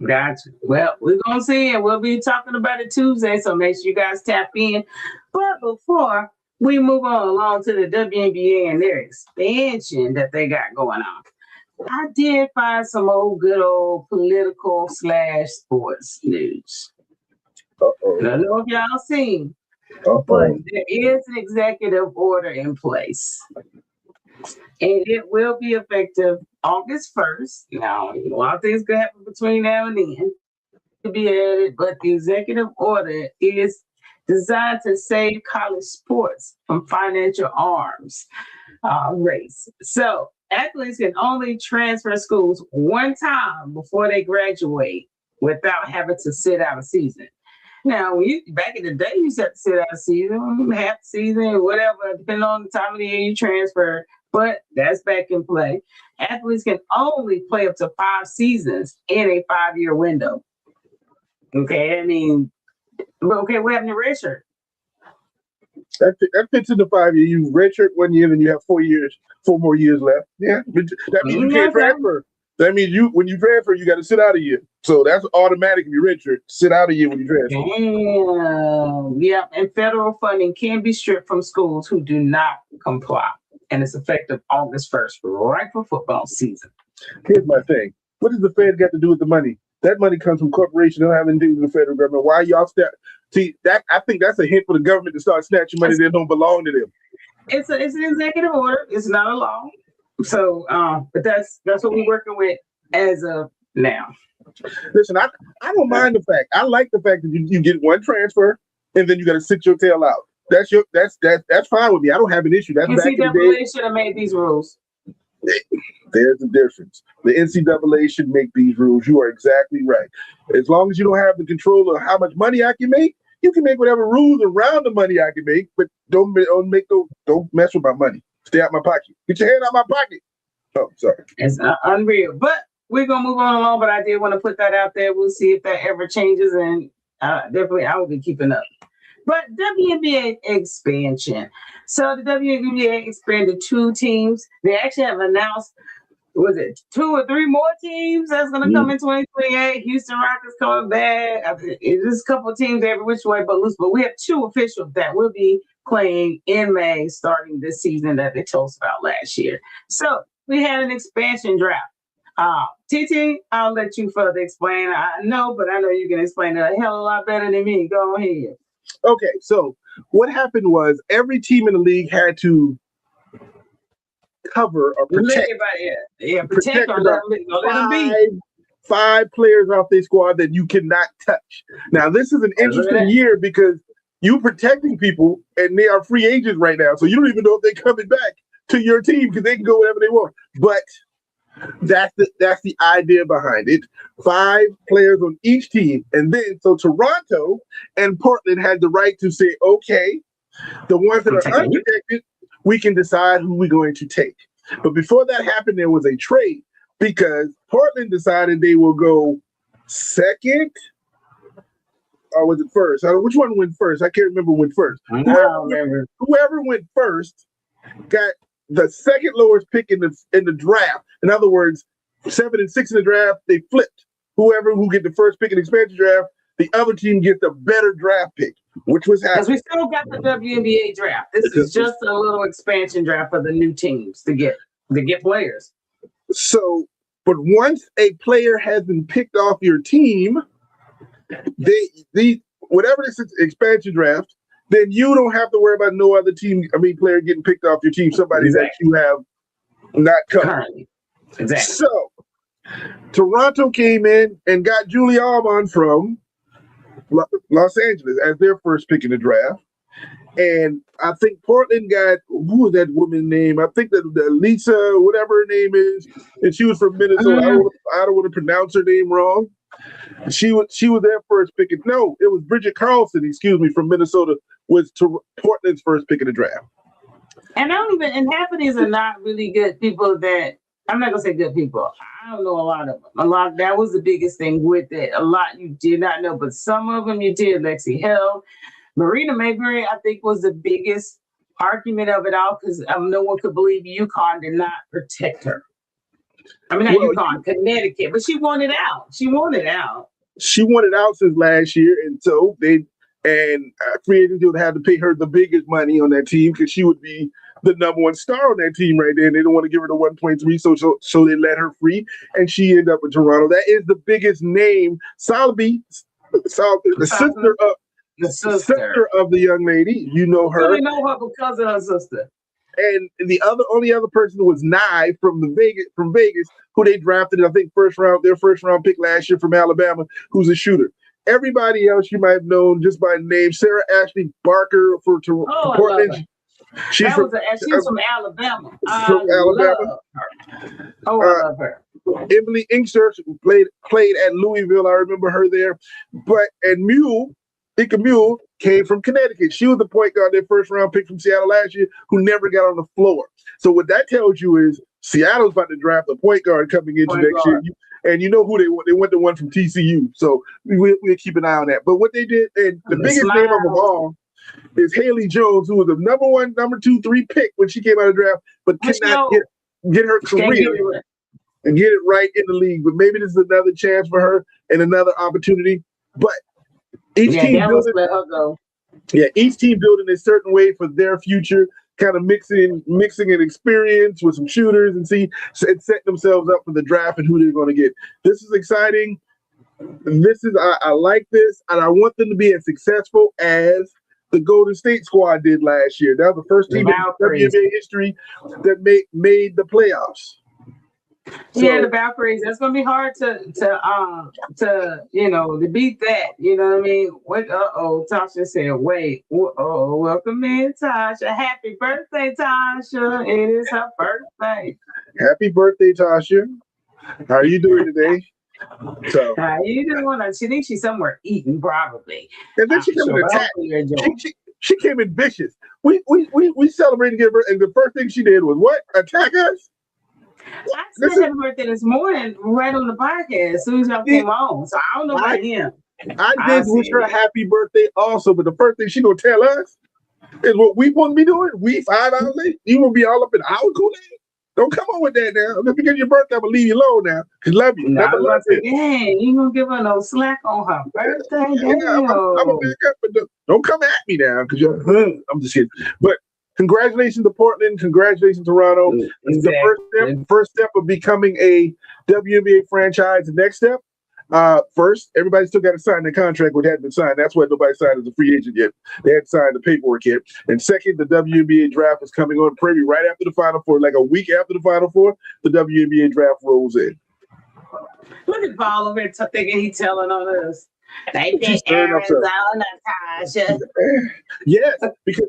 Gotcha. Well, we're going to see, and we'll be talking about it Tuesday, so make sure you guys tap in. But before we move on along to the WNBA and their expansion that they got going on, I did find some good old political / sports news. I don't know if y'all seen, but there is an executive order in place. And it will be effective August 1st. Now, a lot of things could happen between now and then to be added, but the executive order is designed to save college sports from financial arms race. So athletes can only transfer schools one time before they graduate without having to sit out a season. Now, back in the day, you used to have to sit out a season, half the season, whatever, depending on the time of the year you transfer. But that's back in play. Athletes can only play up to 5 seasons in a 5-year window. Okay, what happened to redshirt? That fits in the 5 year. You redshirt 1 year, then you have 4 more years left. Yeah, that means you can't transfer. That means when you transfer, you got to sit out a year. So that's automatic if you redshirt. Sit out a year when you transfer. Damn. Yeah, and federal funding can be stripped from schools who do not comply. And it's effective August 1st, right for football season. Here's my thing. What does the Fed got to do with the money? That money comes from corporations. They don't have anything to do with the federal government. Why y'all see that? I think that's a hint for the government to start snatching money that don't belong to them. It's an executive order. It's not a law. So, but that's what we're working with as of now. Listen, I don't mind the fact. I like the fact that you get one transfer and then you got to sit your tail out. That's fine with me. I don't have an issue. That's back in the day. NCAA should have made these rules. There's the difference. The NCAA should make these rules. You are exactly right. As long as you don't have the control of how much money I can make, you can make whatever rules around the money I can make, but don't mess with my money. Stay out my pocket. Get your hand out my pocket. Oh, sorry. It's unreal. But we're gonna move on along. But I did want to put that out there. We'll see if that ever changes, and definitely I will be keeping up. But WNBA expansion. So the WNBA expanded 2 teams. They actually have announced, was it 2 or 3 more teams that's going to come in 2028? Houston Rockets coming back. There's a couple of teams every which way but loose. But we have 2 officials that will be playing in May starting this season that they told us about last year. So we had an expansion draft. TT, I'll let you further explain. I know, but I know you can explain it a hell of a lot better than me. Go ahead. Okay, so what happened was every team in the league had to cover or protect. Protect or let them be. 5 players off their squad that you cannot touch. Now, this is an interesting year because you protecting people and they are free agents right now, so you don't even know if they're coming back to your team because they can go wherever they want. But that's the idea behind it. 5 players on each team. And then, so Toronto and Portland had the right to say, okay, the ones that are unprotected, we can decide who we're going to take. But before that happened, there was a trade because Portland decided they will go second, or was it first? Which one went first? I can't remember who went first. Whoever went first got the second lowest pick in the draft. In other words, 7 and 6 in the draft, they flipped. Who get the first pick in the expansion draft, the other team gets the better draft pick, which was happening. Because we still got the WNBA draft. This is just a little expansion draft for the new teams to get players. So, but once a player has been picked off your team, whatever this expansion draft, then you don't have to worry about no other player getting picked off your team, somebody that you have not covered. Exactly. So, Toronto came in and got Julie Allman from Los Angeles as their first pick in the draft. And I think Portland got, who was that woman's name? I think that Lisa, whatever her name is, and she was from Minnesota. I don't want to pronounce her name wrong. She was their first pick. No, it was Bridget Carlson, from Minnesota, was Portland's first pick in the draft. And and half of these are not really good people that, I'm not going to say good people. I don't know a lot of them. That was the biggest thing with it. A lot you did not know, but some of them you did. Lexi Hill. Marina Mayberry, I think, was the biggest argument of it all because no one could believe UConn did not protect her. I mean, UConn, Connecticut, but she wanted out. She wanted out since last year, and so free agents would have to pay her the biggest money on that team because she would be the number 1 star on that team right there, and they don't want to give her the 1.3, so they let her free, and she ended up with Toronto. That is the biggest name. Salabi, the sister of the young lady. You know her. You know her because of her sister. And the only other person was Nye from Vegas, who they drafted, I think, their first round pick last year from Alabama, who's a shooter. Everybody else you might have known just by name. Sarah Ashley Barker for Portland. She's from Alabama. From Alabama. I love her. Emily Inkster played at Louisville. I remember her there. And Ika Mule came from Connecticut. She was the point guard, their first round pick from Seattle last year, who never got on the floor. So what that tells you is Seattle's about to draft a point guard coming into next year. And you know who they want. They went the one from TCU. So we'll keep an eye on that. But what they did, and the biggest name of them all is Haley Jones, who was the number 1, number 2, 3 pick when she came out of the draft, but could not get her career and get it right in the league. But maybe this is another chance for her and another opportunity. But each team building a certain way for their future, kind of mixing an experience with some shooters and setting themselves up for the draft and who they're going to get. This is exciting. I like this, and I want them to be as successful as the Golden State squad did last year. That was the first team in WNBA history that made the playoffs. Yeah, the Valkyries. That's gonna be hard to beat that. You know what I mean? What? Tasha said, "Wait, welcome in, Tasha. Happy birthday, Tasha. It is her birthday. Happy birthday, Tasha. How are you doing today? So how you doing? She thinks she's somewhere eating, probably. And then she came in attack. She came in vicious. We celebrated her, and the first thing she did was what? Attack us? I said happy birthday this morning, right on the podcast, as soon as y'all came on. So I don't know about him. I did wish her a happy birthday also, but the first thing she gonna tell us is what we want to be doing. We 5 hours late. You gonna be all up in our Kool-Aid? Don't come on with that now. Just because your birthday, I'm gonna leave you alone now. Cause love you. No, I'm about to say, dang, you gonna give her no slack on her birthday? Yeah, I'm gonna back up, but don't come at me now, cause I'm just kidding. But congratulations to Portland. Congratulations to Toronto. It's the first step of becoming a WNBA franchise. The next step. First, everybody still got to sign the contract, which hadn't been signed. That's why nobody signed as a free agent yet. They hadn't signed the paperwork yet. And second, the WNBA draft is coming on preview right after the Final Four, like a week after the Final Four. The WNBA draft rolls in. Look at Paul over here thinking he's telling on us. They think Arizona, Tasha. Yes, because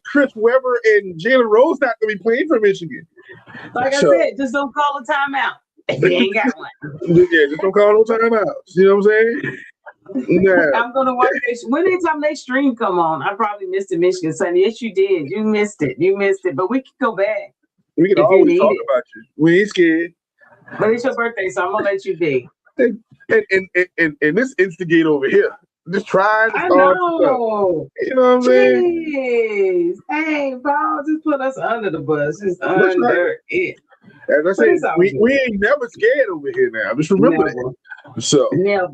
Chris Webber and Jalen Rose not going to be playing for Michigan. Like I said, just don't call a timeout. They ain't got one. Yeah, just don't call no timeouts. You know what I'm saying? Nah. I'm gonna watch this. When anytime they stream come on, I probably missed the Michigan Sunday. Yes, you did. You missed it. But we can go back. We can always talk about you. We ain't scared. But it's your birthday, so I'm gonna let you be. And this instigate over here. Just trying to I start know. You know what I'm saying? Hey, Paul, just put us under the bus. Just under it. As I said, we ain't never scared over here now. Just remember that. So never.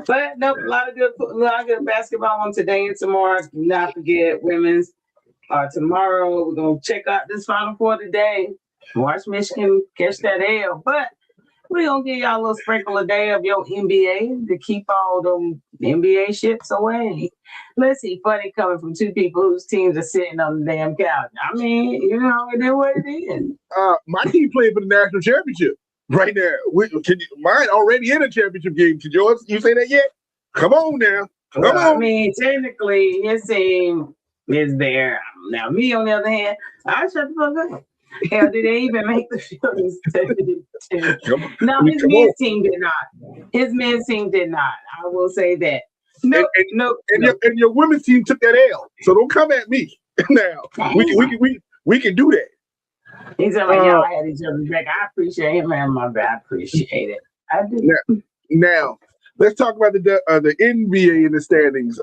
But no, a lot of good basketball on today and tomorrow. Do not forget women's. Tomorrow we're gonna check out this Final Four today. Watch Michigan catch that L. But we're gonna give y'all a little sprinkle a day of your NBA to keep all them NBA ships away. Let's see, funny coming from two people whose teams are sitting on the damn couch. I mean, it is what it is. My team playing for the national championship right now. Mine already in a championship game. Can yours? You say that yet? Come on now. Come on. I mean, technically, his team is there. Now, me on the other hand, I shut the fuck up. Hell, did they even make the field? No, his men's team did not. His men's team did not. I will say that. No. And your women's team took that L. So don't come at me. Now we can do that. He's like, y'all had each other's back. I appreciate him having my back. I appreciate it. I do. Now let's talk about the NBA in the standings.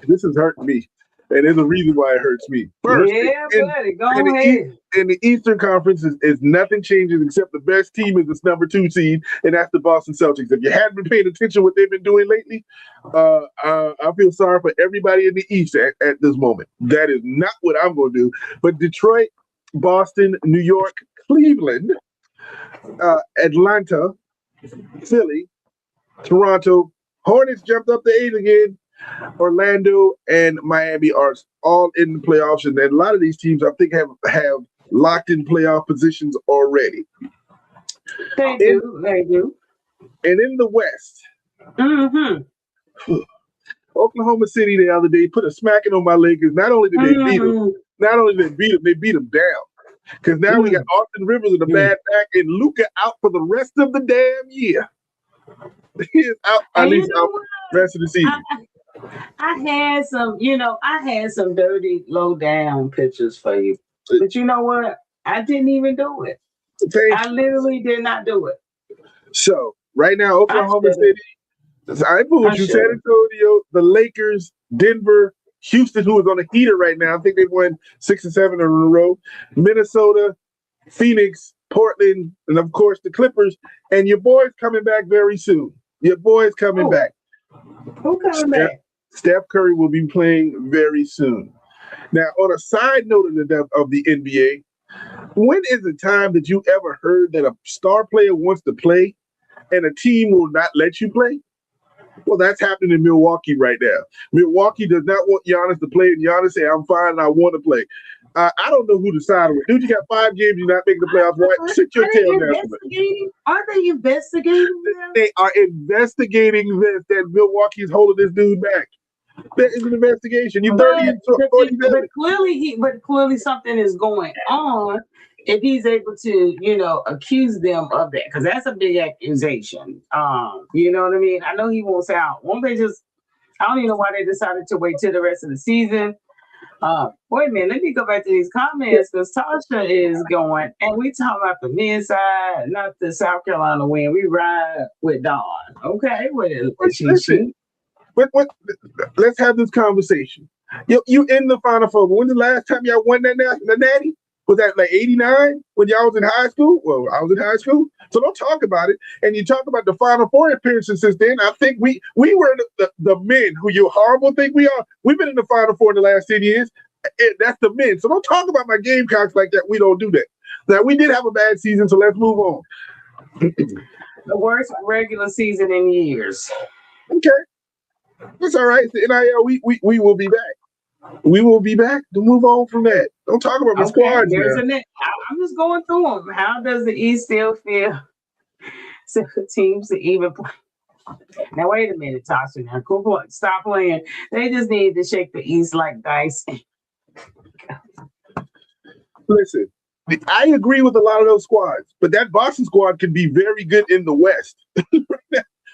This is hurting me. And there's a reason why it hurts me. First, buddy, go ahead. In the Eastern Conference is nothing changes except the best team is this number 2 seed, and that's the Boston Celtics. If you haven't been paying attention to what they've been doing lately, I feel sorry for everybody in the East at this moment. That is not what I'm going to do. But Detroit, Boston, New York, Cleveland, Atlanta, Philly, Toronto, Hornets jumped up to 8 again. Orlando and Miami are all in the playoffs, and a lot of these teams I think have locked in playoff positions already. They do. And in the West, Oklahoma City the other day put a smacking on my Lakers. Not only did they beat them, they beat them down. Because now we got Austin Rivers in a bad back and Luka out for the rest of the damn year. He is out at least out the rest of the season. I had some dirty, low down pictures for you. But you know what? I didn't even do it. I literally did not do it. So right now, Oklahoma City, I put you, San Antonio, the Lakers, Denver, Houston, who is on a heater right now. I think they've won 6 or 7 in a row. Minnesota, Phoenix, Portland, and of course the Clippers. And your boy's coming back very soon. Your boy's coming back. Who coming back? Steph Curry will be playing very soon. Now, on a side note of the NBA, when is the time that you ever heard that a star player wants to play and a team will not let you play? Well, that's happening in Milwaukee right now. Milwaukee does not want Giannis to play, and Giannis say, I'm fine, I want to play. I don't know who to side with. Dude, you got 5 games, you're not making the playoffs. Right? Sit your tail down. Aren't they investigating them? They are investigating this, that Milwaukee is holding this dude back. That is an investigation. You're 30 and 47. But clearly something is going on if he's able to, accuse them of that, because that's a big accusation. You know what I mean? I know he won't say out. Won't they just? I don't even know why they decided to wait till the rest of the season. Wait a minute, let me go back to these comments because Tasha is going, and we talk about the men's side, not the South Carolina win. We ride with Dawn. Okay, But let's have this conversation. You in the Final Four. When's the last time y'all won the Natty? Was that like 89 when y'all was in high school? Well, I was in high school. So don't talk about it. And you talk about the Final Four appearances since then. I think we were the men who you horrible think we are. We've been in the Final Four in the last 10 years. That's the men. So don't talk about my Gamecocks like that. We don't do that. Now, we did have a bad season, so let's move on. The worst regular season in years. Okay. It's all right. The NIL, we will be back. We will be back to move on from that. Don't talk about my squads. I'm just going through them. How does the East still feel? So teams to even play. Now wait a minute, Tasha. Now stop playing. They just need to shake the East like dice. Listen, I agree with a lot of those squads, but that Boston squad can be very good in the West.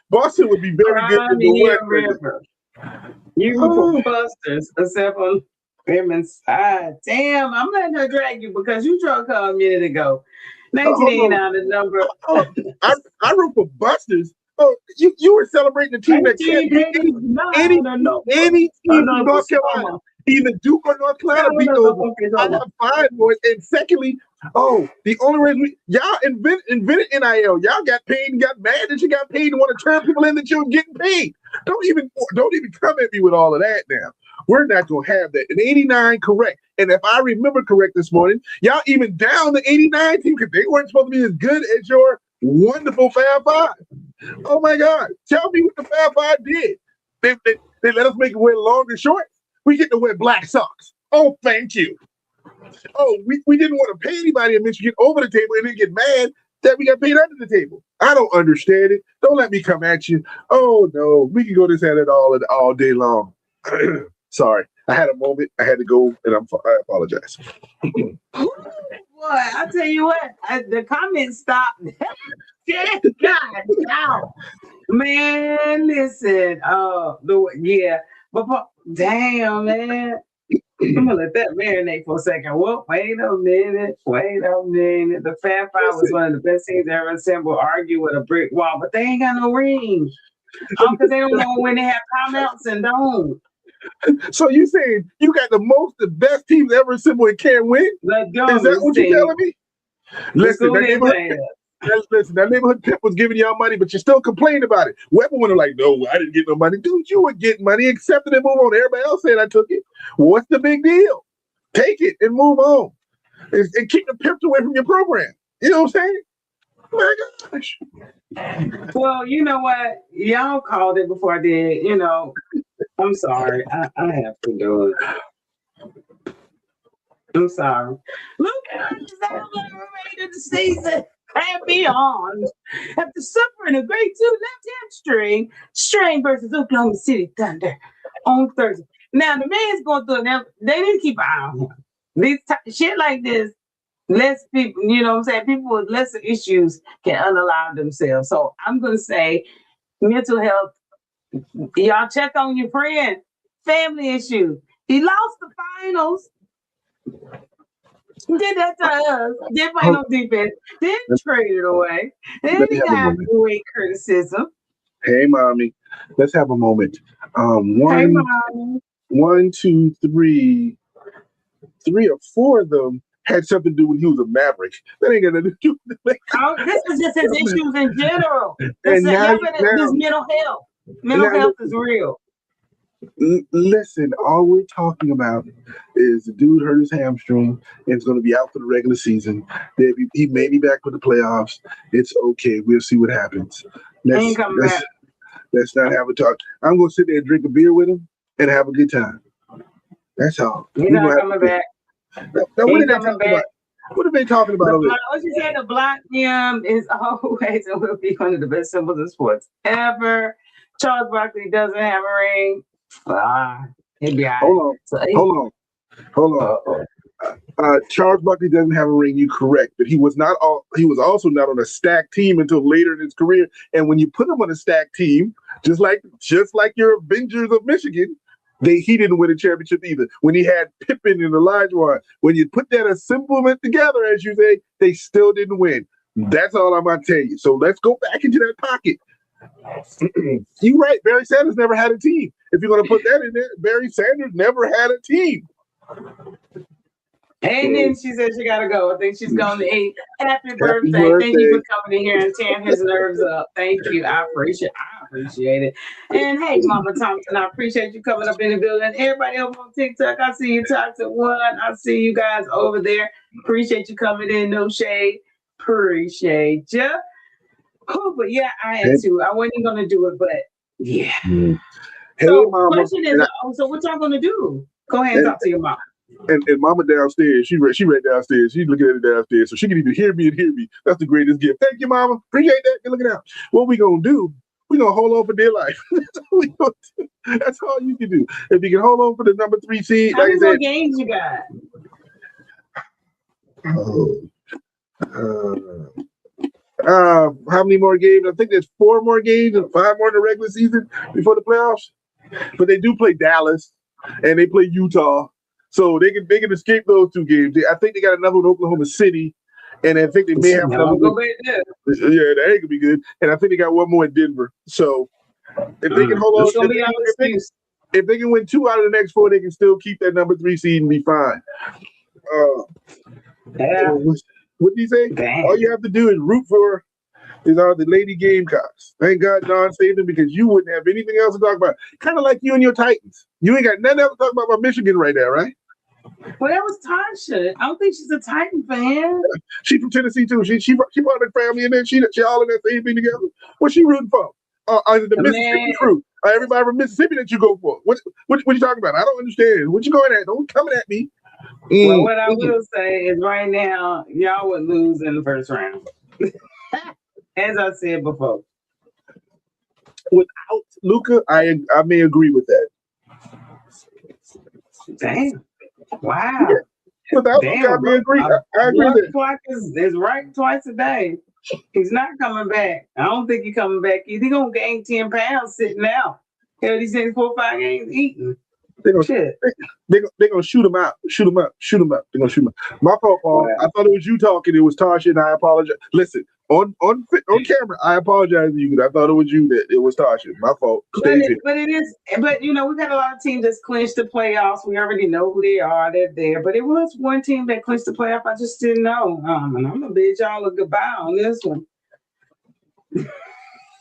Boston would be very good in the West. You can busters, except on women's side. Damn, I'm letting her drag you because you drunk her a minute ago. 1989, the number. I root for busters. Oh, you were celebrating the team that can't beat any team in North Carolina. Either Duke or North Carolina beat those. I have 5 boys. And secondly, the only reason y'all invented NIL. Y'all got paid and got mad that you got paid and want to turn people in that you were getting paid. Don't even come at me with all of that now. We're not gonna have that. In 89, correct. And if I remember correct this morning, y'all even down the 89 team because they weren't supposed to be as good as your wonderful Fab Five. Oh my God. Tell me what the Fab Five did. They let us make it wear long and short. We get to wear black socks. Oh, thank you. Oh, we didn't want to pay anybody in Michigan over the table and then get mad that we got paid under the table. I don't understand it. Don't let me come at you. Oh no, we can go this at it all day long. Sorry, I had a moment. I had to go, and I apologize. Boy, I tell you what, the comments stopped. God, no. Man, listen. But damn, man. I'm gonna let that marinate for a second. Well, wait a minute. The Fab Five was one of the best teams ever assembled. Argue with a brick wall, but they ain't got no ring. Because they don't know when they have timeouts and don't. So you saying you got the best teams ever assembled and can't win? Is that what you're telling me? Listen, that neighborhood pimp was giving y'all money, but you're still complaining about it. Weapon would have like, no, I didn't get no money. Dude, you were getting money, accepted and move on. Everybody else said I took it. What's the big deal? Take it and move on. And keep the pimps away from your program. You know what I'm saying? My gosh. Well, you know what? Y'all called it before I did. I'm sorry. I have to do it. I'm sorry. Look at the remainder of the season and beyond. After suffering a grade 2 left hamstring strain versus Oklahoma City Thunder on Thursday. Now the man's going through it. Now they didn't keep an eye on him. Shit like this, less people, you know what I'm saying? People with lesser issues can unalive themselves. So I'm gonna say mental health. Y'all check on your friend. Family issues. He lost the finals. Did that to us. Didn't play no defense. Didn't trade it away. Then he got great criticism. Hey, mommy. Let's have a moment. Hey, mommy. 1, 2, 3. 3 or 4 of them had something to do when he was a Maverick. That ain't got nothing to do with it. This is just his issues in general. This mental health. Mental health is real. Listen, all we're talking about is the dude hurt his hamstring and is going to be out for the regular season. He may be back for the playoffs. It's okay. We'll see what happens. Let's not have a talk. I'm going to sit there and drink a beer with him and have a good time. That's all. He's not coming back. Now what are they talking about? What are they talking about? What you said, the block M is always and will be one of the best symbols of sports ever. Charles Barkley doesn't have a ring. He'll be all right. Hold on. Charles Barkley doesn't have a ring. You're correct, but he was not. He was also not on a stacked team until later in his career. And when you put him on a stacked team, just like your Avengers of Michigan, he didn't win a championship either. When he had Pippen and Elijah, when you put that assemblement together, as you say, they still didn't win. That's all I'm gonna tell you. So let's go back into that pocket. You're right. Barry Sanders never had a team. If you're gonna put that in there, Barry Sanders never had a team. And then she said she gotta go. I think she's going to eat. Happy birthday. Thank you for coming in here and tearing his nerves up. Thank you. I appreciate it. And hey, Mama Thompson, I appreciate you coming up in the building. Everybody over on TikTok, I see you Toxic One. I see you guys over there. Appreciate you coming in. No shade. Appreciate you. Oh, but yeah, I am too. I wasn't gonna do it, but yeah. Hey, so Mama. Question is, so what y'all gonna do? Go ahead and talk to your mom. And Mama downstairs, she read downstairs. She's looking at it downstairs, so she can either hear me and hear me. That's the greatest gift. Thank you, Mama. Appreciate that. You're looking out. What we gonna do? We gonna hold on for dear life. That's all you can do. If you can hold on for the number 3 seed, how many more games you got? How many more games? I think there's 4 more games and 5 more in the regular season before the playoffs. But they do play Dallas and they play Utah. So they can escape those 2 games. I think they got another one in Oklahoma City, and I think they may have another one. Yeah, that ain't gonna be good. And I think they got one more in Denver. So if they can hold on, if they can win 2 out of the next 4, they can still keep that number 3 seed and be fine. What did he say? All you have to do is root for the Lady Gamecocks. Thank God Don saved them because you wouldn't have anything else to talk about. Kind of like you and your Titans. You ain't got nothing else to talk about Michigan right now, right? Well, that was Tasha. I don't think she's a Titan fan. She's from Tennessee too. She brought her family in there. She all in that same thing together. What's she rooting for? Is the Mississippi crew? Everybody from Mississippi that you go for? What you talking about? I don't understand. What you going at? Don't coming at me. Well, what I will say is right now, y'all would lose in the first round. As I said before. Without Luka, I may agree with that. Damn. Wow. Yeah. Without Luka, I may agree. I agree with that. Clock is right twice a day. He's not coming back. I don't think he's coming back. He's going to gain 10 pounds sitting out. Hell, he's in 4 or 5 games eating. They're gonna shoot him out. Shoot him up. They're gonna shoot him up. My fault, Paul. I thought it was you talking. It was Tasha, and I apologize. Listen, on camera, I apologize to you because I thought it was you that it was Tasha. My fault. But it is. But we've had a lot of teams that's clinched the playoffs. We already know who they are. They're there. But it was one team that clinched the playoff. I just didn't know. And I'm gonna bid y'all a goodbye on this one. The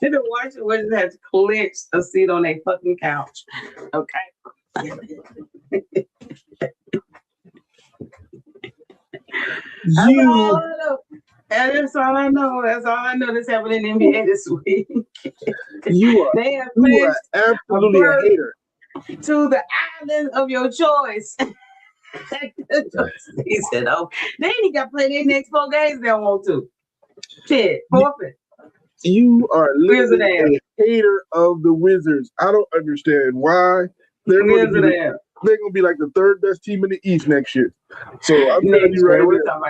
Washington Wizards has clinched a seat on a fucking couch. Okay. That's all I know. That's all I know that's happening in the NBA this week. You are absolutely a hater. To the island of your choice. He said, "Oh, they ain't got to play their next 4 games. They don't want to. Shit, forfeit." You are literally a hater of the Wizards. I don't understand why. They're going to be like the 3rd best team in the East next year. So I'm telling you right now,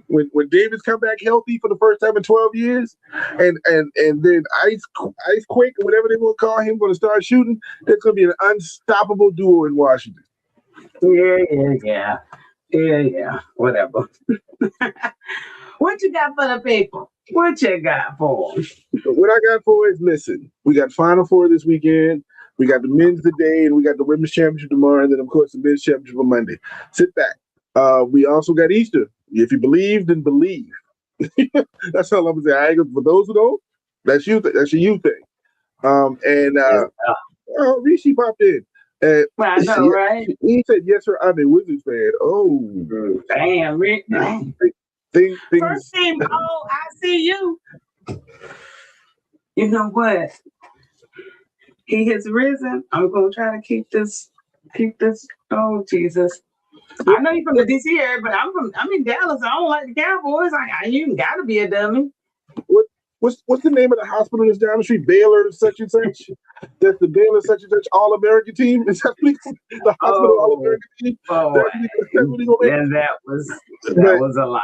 when Davis come back healthy for the first time in 12 years, and then Icequake or whatever they want to call him going to start shooting, there's going to be an unstoppable duo in Washington. Yeah. Whatever. What you got for the people? What you got for them? What I got for is, listen, we got Final Four this weekend. We got the men's today, and we got the women's championship tomorrow, and then, of course, the men's championship on Monday. Sit back. We also got Easter. If you believe, then believe. That's all I'm going to say. For those who don't, that's you. That's your you thing. Rishi popped in. I know, right? He said, yes, sir, I'm a Wizards fan. Oh. Damn, Rick. First team, I see you. You know what? He has risen. I'm going to try to keep this. Oh, Jesus. I know you're from the DC area, but I'm in Dallas. I don't like the Cowboys. You gotta be a dummy. What's the name of the hospital that's down the street? Baylor such and such. That's the Baylor such and such All American team. Is that the hospital All American team? That was a lot.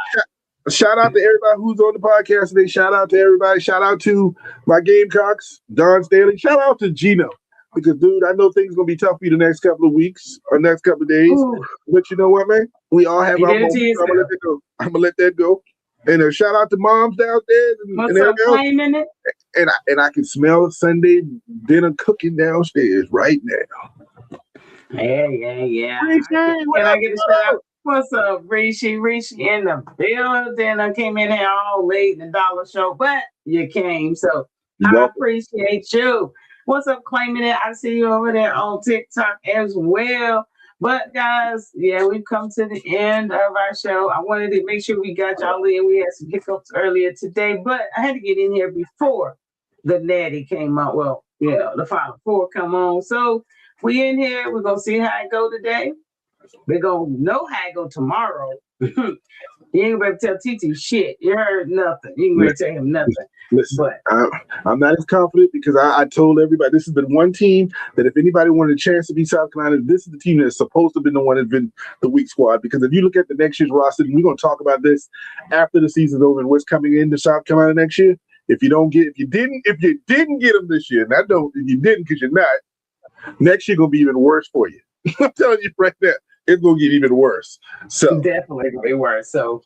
Shout out to everybody who's on the podcast today. Shout out to everybody. Shout out to my Gamecocks, Don Stanley. Shout out to Gino. Because, dude, I know things are going to be tough for you the next couple of weeks or next couple of days. Ooh. But you know what, man? We all have our moments. I'm going to let that go. And shout out to moms downstairs. What's up, claiming it? And I can smell Sunday dinner cooking downstairs right now. Yeah. Can I get a shout out? What's up, Rishi? Rishi in the building. I came in here all late in the dollar show, but you came. So I appreciate you. What's up, claiming it? I see you over there on TikTok as well. But guys, we've come to the end of our show. I wanted to make sure we got y'all in. We had some hiccups earlier today, but I had to get in here before the Natty came out. Well, the Final Four come on. So we in here. We're going to see how it go today. We're going to know how it go tomorrow. You ain't going to tell TT shit. You heard nothing. You ain't going to tell him nothing. Listen, but I'm not as confident because I told everybody this has been one team that if anybody wanted a chance to beat South Carolina, this is the team that's supposed to have been the one that's been the weak squad. Because if you look at the next year's roster, and we're going to talk about this after the season's over and what's coming into South Carolina next year. If you didn't get them this year, and I know if you didn't because you're not, next year gonna be even worse for you. I'm telling you right now. It's gonna get even worse. So definitely gonna be worse. So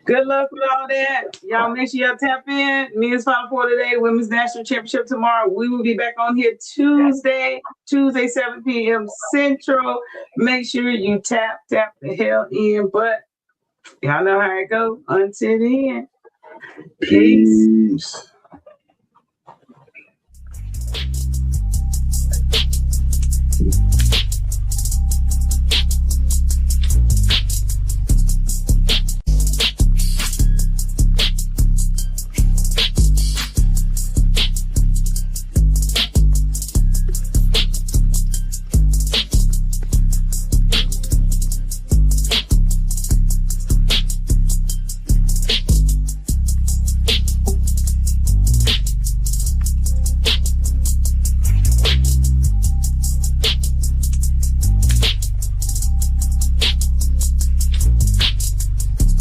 good luck with all that. Y'all make sure y'all tap in. Men's Final Four today, Women's National Championship tomorrow. We will be back on here Tuesday, 7 p.m. Central. Make sure you tap the hell in. But y'all know how it goes. Until then, peace.